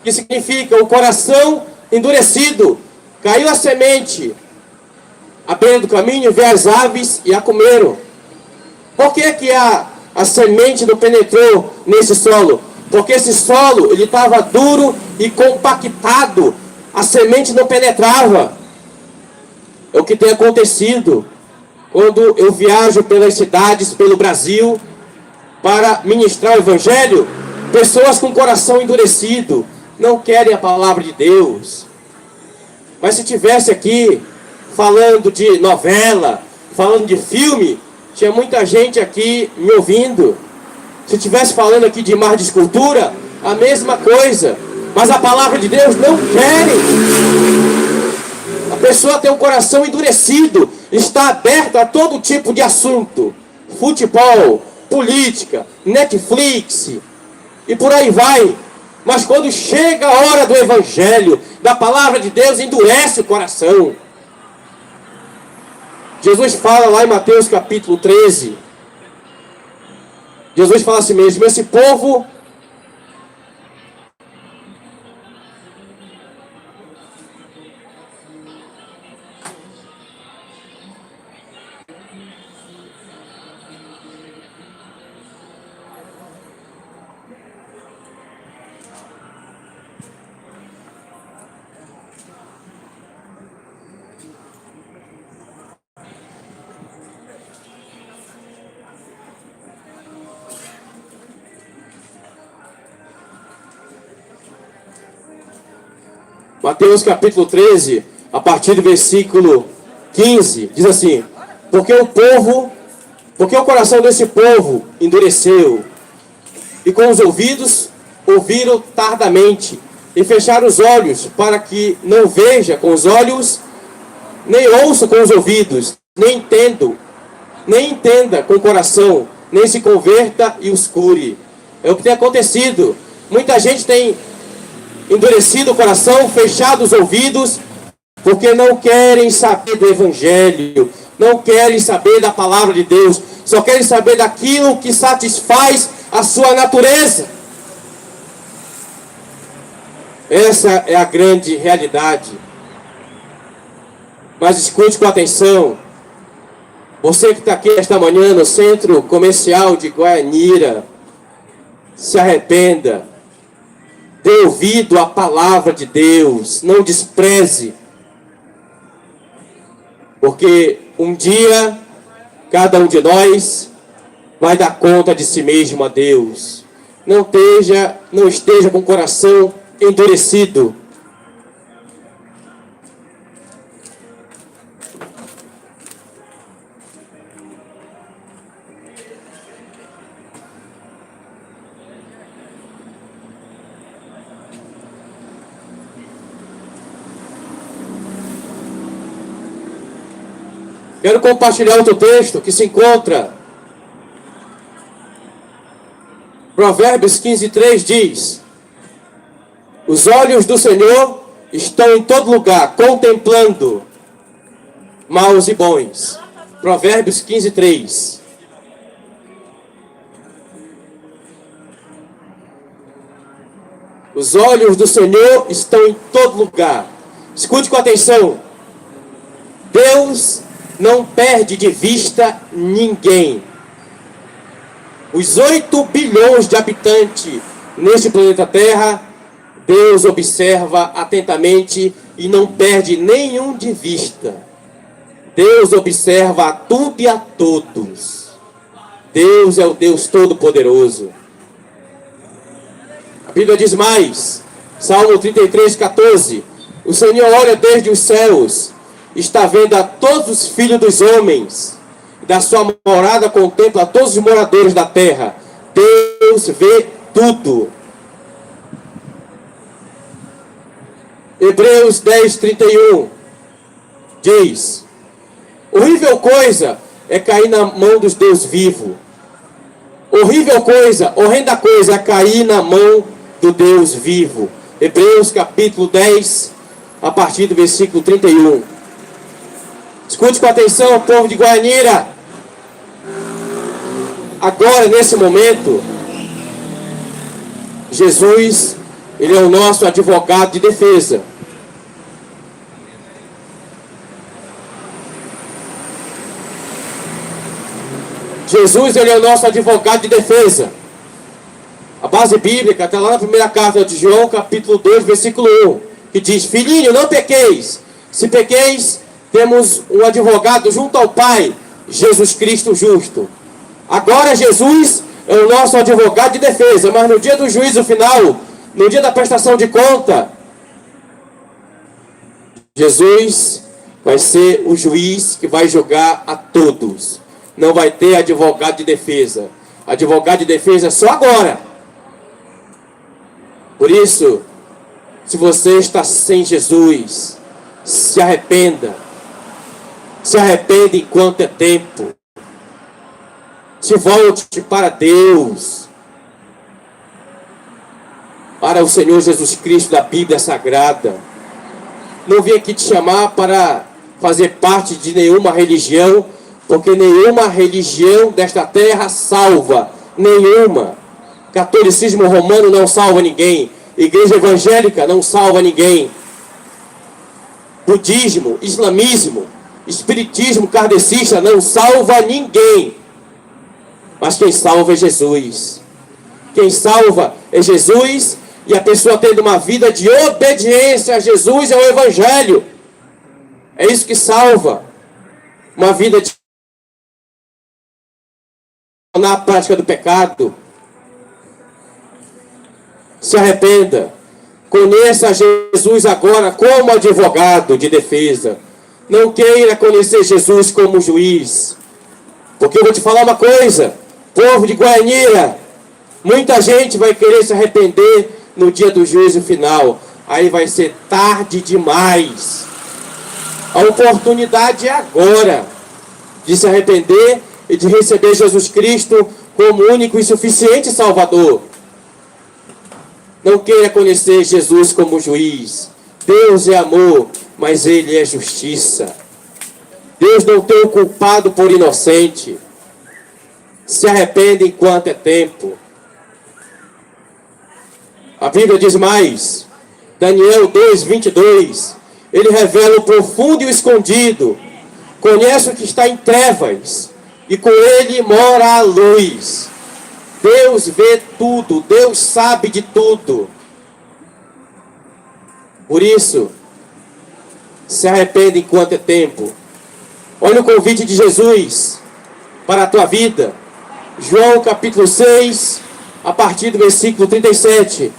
[SPEAKER 3] que significa o coração endurecido. Caiu a semente à beira do caminho, veio as aves e a comeram. Por que a semente não penetrou nesse solo? Porque esse solo ele estava duro e compactado. A semente não penetrava. É o que tem acontecido quando eu viajo pelas cidades, pelo Brasil, para ministrar o Evangelho. Pessoas com coração endurecido não querem a palavra de Deus. Mas se tivesse aqui falando de novela, falando de filme, tinha muita gente aqui me ouvindo. Se estivesse falando aqui de imagem de escultura, a mesma coisa. Mas a palavra de Deus não querem. A pessoa tem um coração endurecido, está aberta a todo tipo de assunto. Futebol, política, Netflix e por aí vai. Mas quando chega a hora do Evangelho, da palavra de Deus, endurece o coração. Jesus fala lá em Mateus capítulo 13. Jesus fala assim mesmo: esse povo Mateus capítulo 13, a partir do versículo 15, diz assim: porque o coração desse povo endureceu, e com os ouvidos ouviram tardamente, e fecharam os olhos, para que não veja com os olhos, nem ouça com os ouvidos, nem entenda com o coração, nem se converta e os cure. É o que tem acontecido. Muita gente tem endurecido o coração, fechado os ouvidos, porque não querem saber do Evangelho, não querem saber da palavra de Deus, só querem saber daquilo que satisfaz a sua natureza. Essa é a grande realidade. Mas escute com atenção. Você que está aqui esta manhã no Centro Comercial de Goianira, se arrependa. Dê ouvido à palavra de Deus. Não despreze. Porque um dia, cada um de nós vai dar conta de si mesmo a Deus. Não esteja com o coração endurecido. Quero compartilhar outro texto que se encontra. Provérbios 15:3 diz: os olhos do Senhor estão em todo lugar, contemplando maus e bons. Provérbios 15:3. Os olhos do Senhor estão em todo lugar. Escute com atenção. Deus não perde de vista ninguém. Os 8 bilhões de habitantes neste planeta Terra, Deus observa atentamente e não perde nenhum de vista. Deus observa a tudo e a todos. Deus é o Deus Todo-Poderoso. A Bíblia diz mais, Salmo 33:14, o Senhor olha desde os céus, está vendo a todos os filhos dos homens, da sua morada contempla a todos os moradores da terra. Deus vê tudo. Hebreus 10:31 diz: horrível coisa é cair na mão dos Deus vivo. Horrível coisa, horrenda coisa é cair na mão do Deus vivo. Hebreus capítulo 10, a partir do versículo 31. Escute com atenção, povo de Goianira. Agora, nesse momento, Jesus, ele é o nosso advogado de defesa. Jesus, ele é o nosso advogado de defesa. A base bíblica está lá na primeira carta de João, capítulo 2, versículo 1, que diz: filhinho, não pequeis. Se pequeis, temos um advogado junto ao Pai, Jesus Cristo justo. Agora Jesus é o nosso advogado de defesa, mas no dia do juízo final, no dia da prestação de conta, Jesus vai ser o juiz que vai julgar a todos. Não vai ter advogado de defesa. Advogado de defesa é só agora. Por isso, se você está sem Jesus, se arrependa. Se arrependa enquanto é tempo. Se volte para Deus. Para o Senhor Jesus Cristo da Bíblia Sagrada. Não vim aqui te chamar para fazer parte de nenhuma religião, porque nenhuma religião desta terra salva. Nenhuma. Catolicismo romano não salva ninguém. Igreja evangélica não salva ninguém. Budismo, islamismo, espiritismo kardecista não salva ninguém. Mas quem salva é Jesus. Quem salva é Jesus, e a pessoa tendo uma vida de obediência a Jesus e ao Evangelho. É isso que salva. Uma vida de na prática do pecado. Se arrependa. Conheça Jesus agora como advogado de defesa. Não queira conhecer Jesus como juiz. Porque eu vou te falar uma coisa, povo de Goianira, muita gente vai querer se arrepender no dia do juízo final. Aí vai ser tarde demais. A oportunidade é agora de se arrepender e de receber Jesus Cristo como único e suficiente Salvador. Não queira conhecer Jesus como juiz. Deus é amor, mas Ele é justiça. Deus não tem o culpado por inocente. Se arrependa enquanto é tempo. A Bíblia diz mais. Daniel 2:22. Ele revela o profundo e o escondido. Conhece o que está em trevas, e com ele mora a luz. Deus vê tudo, Deus sabe de tudo. Por isso, se arrependa enquanto é tempo. Olha o convite de Jesus para a tua vida. João capítulo 6, a partir do versículo 37.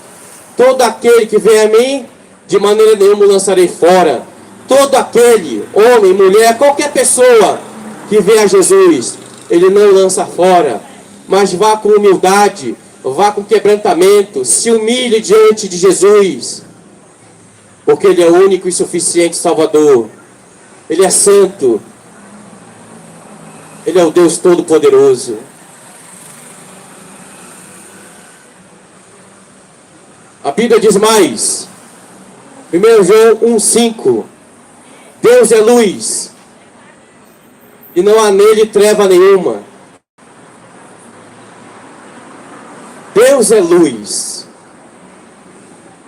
[SPEAKER 3] Todo aquele que vem a mim, de maneira nenhuma o lançarei fora. Todo aquele, homem, mulher, qualquer pessoa que vem a Jesus, Ele não lança fora. Mas vá com humildade, vá com quebrantamento, se humilhe diante de Jesus. Porque Ele é o único e suficiente Salvador. Ele é santo. Ele é o Deus Todo-Poderoso. A Bíblia diz mais, 1 João 1,5, Deus é luz, e não há nele treva nenhuma. Deus é luz.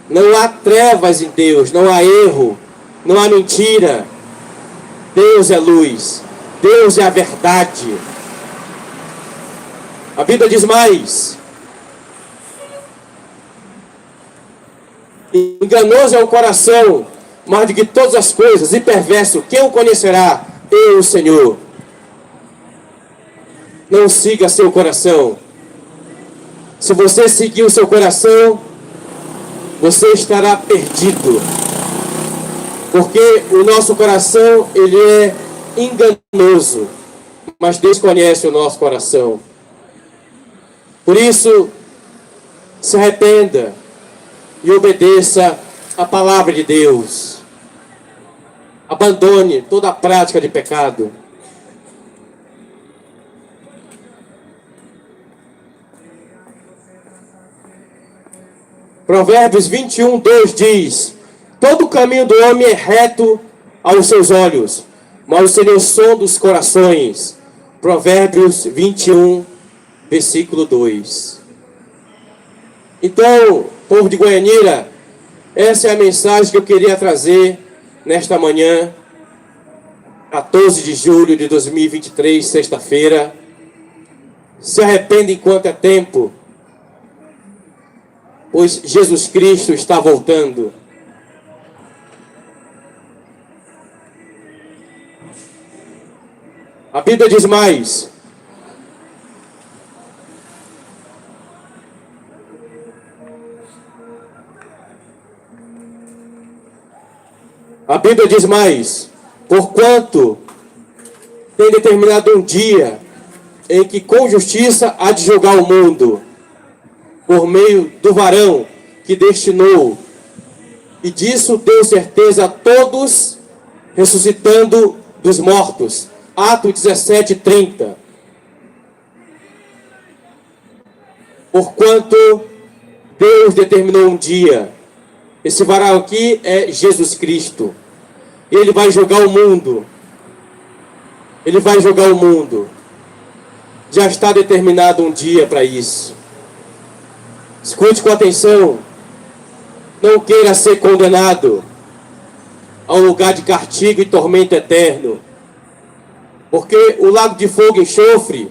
[SPEAKER 3] Não há trevas em Deus, não há erro, não há mentira. Deus é luz. Deus é a verdade. A Bíblia diz mais. Enganoso é o coração, mais do que todas as coisas, e perverso, quem o conhecerá? Eu, o Senhor. Não siga seu coração. Se você seguir o seu coração, você estará perdido. Porque o nosso coração, ele é enganoso. Mas Deus conhece o nosso coração. Por isso, se arrependa e obedeça a palavra de Deus. Abandone toda a prática de pecado. Provérbios 21:2 diz: todo o caminho do homem é reto aos seus olhos, mas o Senhor sonda os corações. Provérbios 21, versículo 2. Então, povo de Goianira, essa é a mensagem que eu queria trazer nesta manhã, 14 de julho de 2023, sexta-feira. Se arrependa enquanto é tempo, pois Jesus Cristo está voltando. A Bíblia diz mais. A Bíblia diz mais. Porquanto tem determinado um dia em que com justiça há de julgar o mundo, por meio do varão que destinou, e disso deu certeza a todos, ressuscitando dos mortos. Atos 17:30. Porquanto Deus determinou um dia, esse varão aqui é Jesus Cristo, ele vai julgar o mundo, ele vai julgar o mundo, já está determinado um dia para isso. Escute com atenção, não queira ser condenado a um lugar de castigo e tormento eterno, porque o lago de fogo e enxofre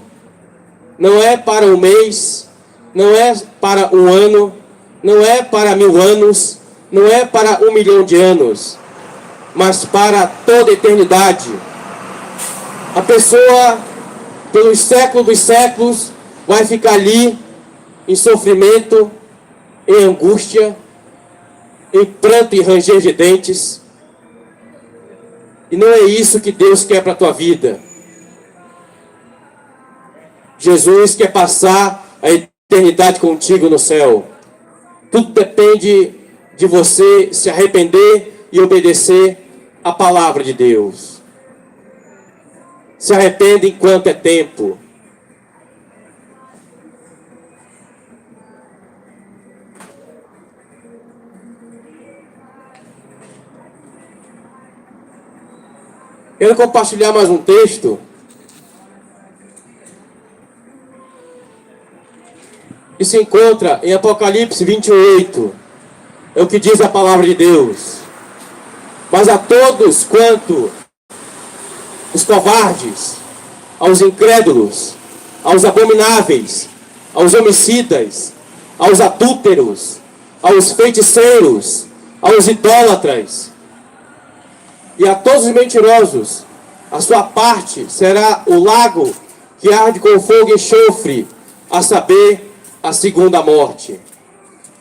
[SPEAKER 3] não é para um mês, não é para um ano, não é para 1000 anos, não é para 1 milhão de anos, mas para toda a eternidade. A pessoa, pelos séculos dos séculos, vai ficar ali em sofrimento, em angústia, em pranto e ranger de dentes. E não é isso que Deus quer para a tua vida. Jesus quer passar a eternidade contigo no céu. Tudo depende de você se arrepender e obedecer a palavra de Deus. Se arrependa enquanto é tempo. Quero compartilhar mais um texto que se encontra em Apocalipse 28. É o que diz a palavra de Deus. Mas a todos quanto os covardes, aos incrédulos, aos abomináveis, aos homicidas, aos adúlteros, aos feiticeiros, aos idólatras e a todos os mentirosos, a sua parte será o lago que arde com fogo e enxofre, a saber, a segunda morte.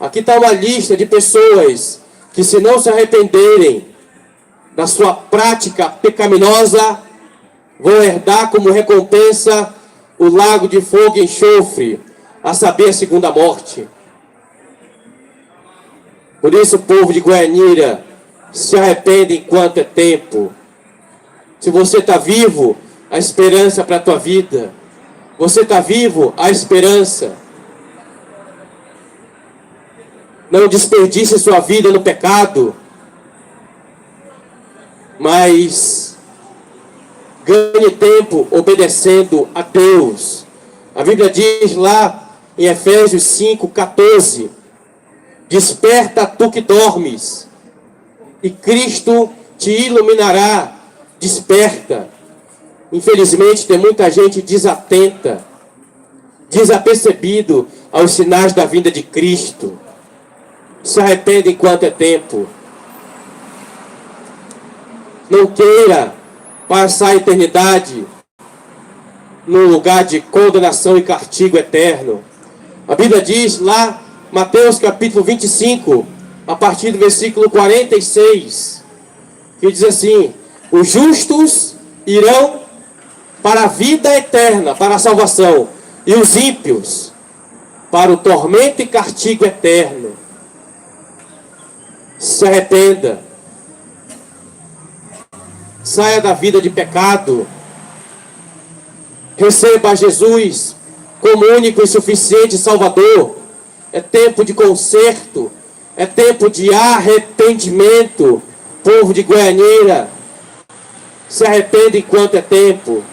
[SPEAKER 3] Aqui está uma lista de pessoas que, se não se arrependerem da sua prática pecaminosa, vão herdar como recompensa o lago de fogo e enxofre, a saber, a segunda morte. Por isso, povo de Goianira, se arrepende enquanto é tempo. Se você está vivo, a esperança para a tua vida. Você está vivo, há esperança. Não desperdice sua vida no pecado, mas ganhe tempo obedecendo a Deus. A Bíblia diz lá em Efésios 5:14: desperta tu que dormes, e Cristo te iluminará. Desperta. Infelizmente tem muita gente desatenta, desapercebido aos sinais da vinda de Cristo. Se arrependa enquanto é tempo. Não queira passar a eternidade num lugar de condenação e castigo eterno. A Bíblia diz lá, Mateus capítulo 25, a partir do versículo 46, que diz assim: os justos irão para a vida eterna, para a salvação, e os ímpios para o tormento e castigo eterno. Se arrependa. Saia da vida de pecado. Receba Jesus como único e suficiente Salvador. É tempo de conserto. É tempo de arrependimento. Povo de Goianira, se arrependa enquanto é tempo.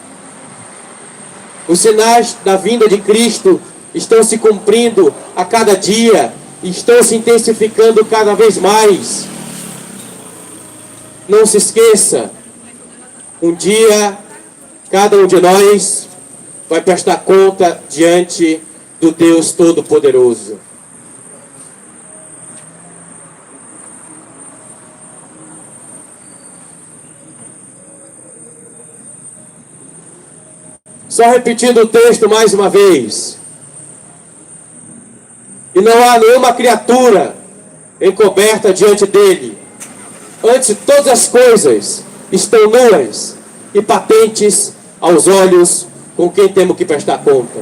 [SPEAKER 3] Os sinais da vinda de Cristo estão se cumprindo a cada dia. Estão se intensificando cada vez mais. Não se esqueça, um dia cada um de nós vai prestar conta diante do Deus Todo-Poderoso. Só repetindo o texto mais uma vez. E não há nenhuma criatura encoberta diante dele. Antes, todas as coisas estão nuas e patentes aos olhos com quem temos que prestar conta.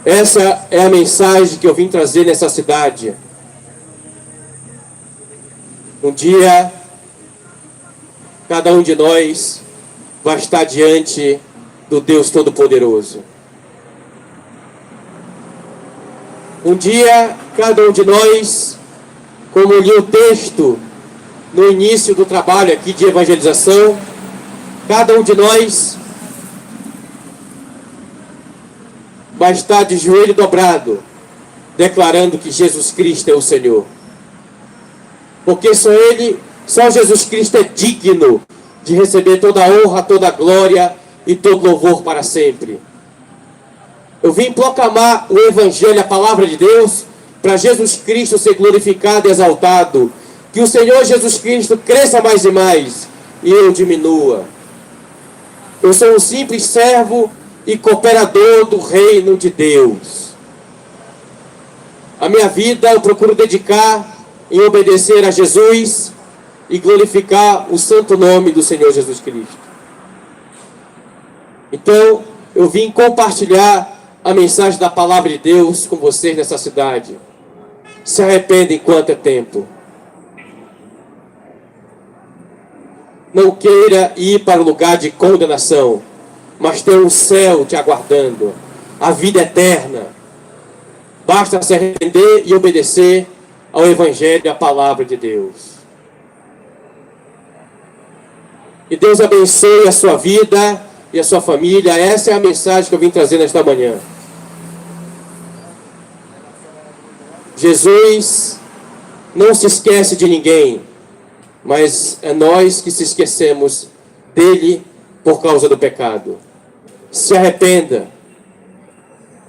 [SPEAKER 3] Essa é a mensagem que eu vim trazer nessa cidade. Um dia, cada um de nós vai estar diante do Deus Todo-Poderoso. Um dia, cada um de nós, como li o texto no início do trabalho aqui de evangelização, cada um de nós vai estar de joelho dobrado, declarando que Jesus Cristo é o Senhor. Porque só Jesus Cristo é digno de receber toda a honra, toda a glória e todo louvor para sempre. Eu vim proclamar o Evangelho, a palavra de Deus, para Jesus Cristo ser glorificado e exaltado. Que o Senhor Jesus Cristo cresça mais e mais, e eu diminua. Eu sou um simples servo e cooperador do reino de Deus. A minha vida eu procuro dedicar em obedecer a Jesus e glorificar o santo nome do Senhor Jesus Cristo. Então, eu vim compartilhar a mensagem da palavra de Deus com vocês nessa cidade. Se arrependa enquanto é tempo. Não queira ir para o lugar de condenação, mas tem um céu te aguardando, a vida eterna. Basta se arrepender e obedecer ao Evangelho e à palavra de Deus. E Deus abençoe a sua vida e a sua família. Essa é a mensagem que eu vim trazer nesta manhã. Jesus não se esquece de ninguém, mas é nós que se esquecemos dele por causa do pecado. Se arrependa.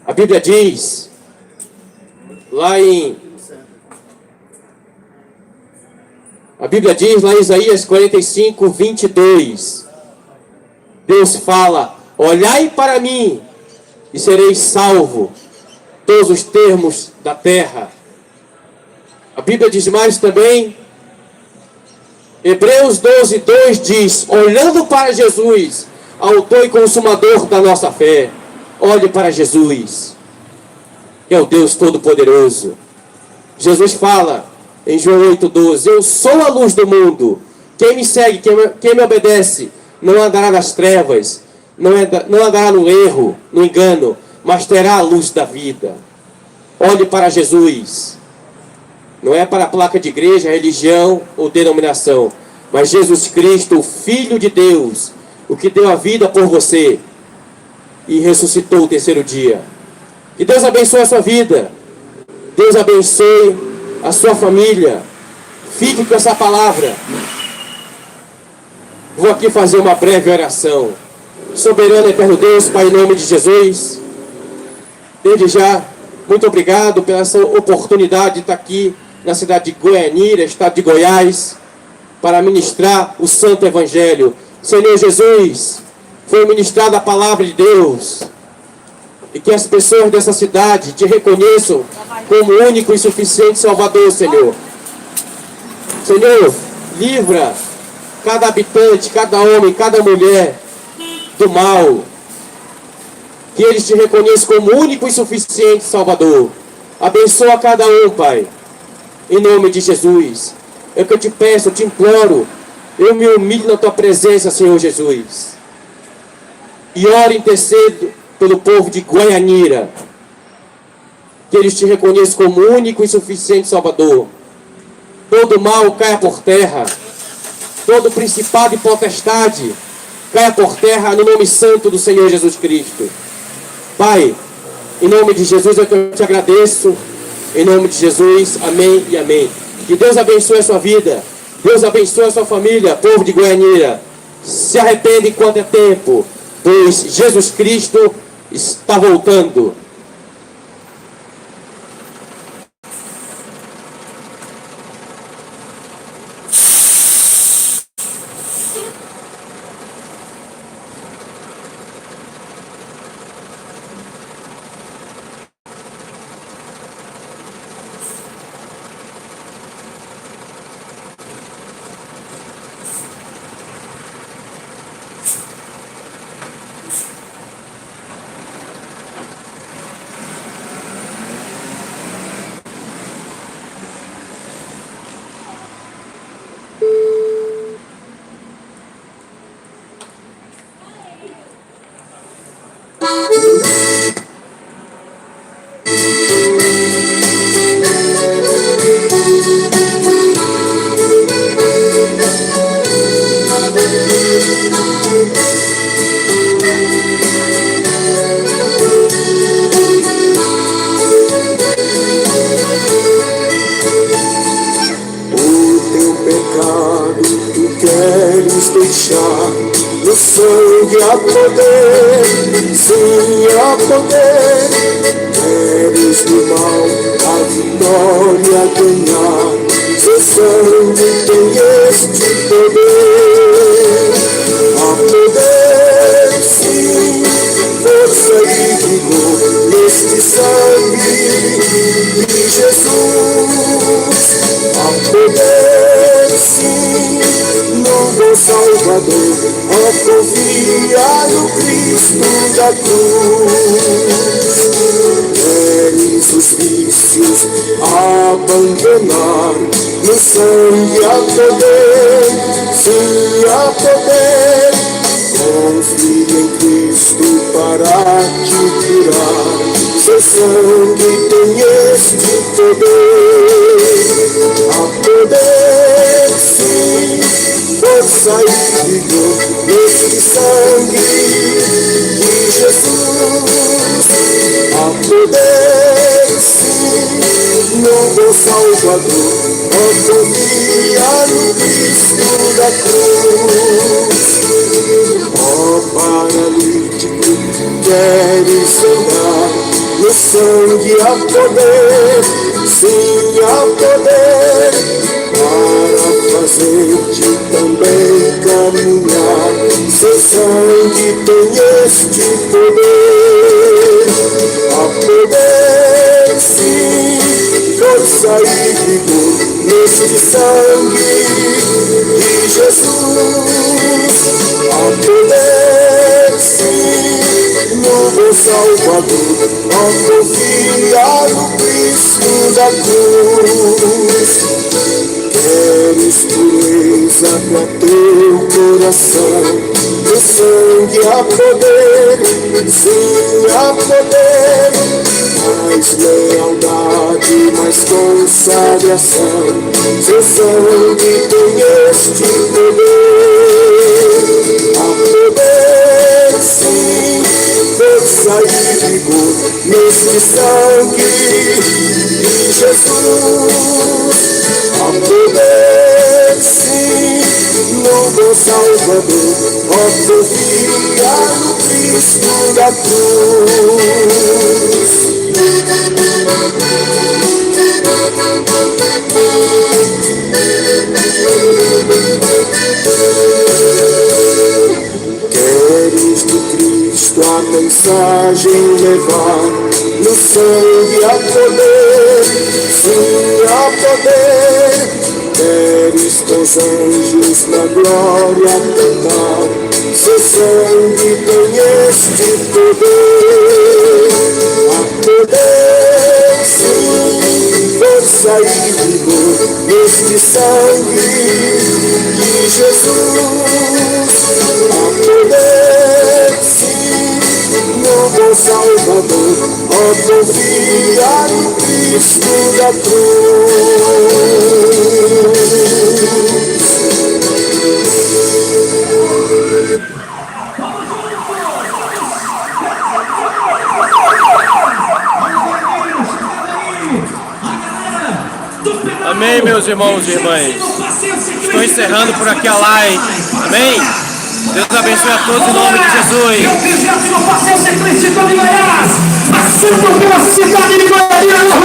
[SPEAKER 3] A Bíblia diz, lá em Isaías 45, 22, Deus fala: olhai para mim e sereis salvo, todos os termos da terra. A Bíblia diz mais também, Hebreus 12, 2 diz: olhando para Jesus, autor e consumador da nossa fé. Olhe para Jesus, que é o Deus Todo-Poderoso. Jesus fala em João 8,12: eu sou a luz do mundo. Quem me segue, quem me obedece, não andará nas trevas, não andará no erro, no engano, mas terá a luz da vida. Olhe para Jesus. Não é para a placa de igreja, religião ou denominação, mas Jesus Cristo, o Filho de Deus, o que deu a vida por você e ressuscitou o terceiro dia. Que Deus abençoe a sua vida. Deus abençoe a sua família. Fique com essa palavra. Vou aqui fazer uma breve oração. Soberano e eterno Deus, Pai, em nome de Jesus, desde já, muito obrigado pela essa oportunidade de estar aqui na cidade de Goianira, estado de Goiás, para ministrar o Santo Evangelho. Senhor Jesus, foi ministrada a palavra de Deus, e que as pessoas dessa cidade te reconheçam como único e suficiente Salvador, Senhor. Senhor, livra cada habitante, cada homem, cada mulher do mal. Que eles te reconheçam como único e suficiente Salvador. Abençoa cada um, Pai. Em nome de Jesus. É o que eu te peço, eu te imploro. Eu me humilho na tua presença, Senhor Jesus. E oro e intercedo pelo povo de Goianira. Que eles te reconheçam como único e suficiente Salvador. Todo mal caia por terra. Todo principado e potestade caia por terra no nome santo do Senhor Jesus Cristo. Pai, em nome de Jesus é que eu te agradeço. Em nome de Jesus, amém e amém. Que Deus abençoe a sua vida. Deus abençoe a sua família, povo de Goianira. Se arrepende enquanto é tempo, pois Jesus Cristo está voltando.
[SPEAKER 6] No sangue há poder, sim há poder. Queres do mal a vitória ganhar, seu sangue tem este poder. Há poder, sim, força e vigor neste sangue de Jesus. Há poder, sim, no bom Salvador, a confiar no Cristo da cruz. Queres os vícios abandonar, no sangue há poder, sim há poder. Confie em Cristo para te curar, seu sangue tem este poder. Há poder, sim, força e vigor neste sangue de Jesus. Há poder, sim, no bom Salvador, a confiar no Cristo da cruz. Ó paralítico, queres andar, no sangue há poder, sim há poder, para fazer-te também caminhar, seu sangue tem este poder. Há poder, sim, força e vigor neste sangue de Jesus. Há poder, sim, no bom Salvador, a confiar no Cristo da cruz. Queres pureza a teu coração. No sangue há poder, sim há poder, mais lealdade, mais consagração. Seu sangue tem este poder. Há poder, sim, força e vigor neste sangue de Jesus. Há poder, sim, no bom Salvador, ó, confia no Cristo da cruz. Queres do Cristo a mensagem levar? No sangue há poder, sim há poder. Queres com os anjos na glória cantar? Seu sangue tem este poder. Há poder, sim, força e vigor neste sangue de Jesus. Há poder, sim, no bom Salvador, ó, confia no Cristo da cruz.
[SPEAKER 1] Amém, meus irmãos e irmãs. Estou encerrando por aqui a live. Amém? Deus abençoe a todos em nome de Jesus.
[SPEAKER 7] Eu desejo no passeio secreto de Goiás, passando pela cidade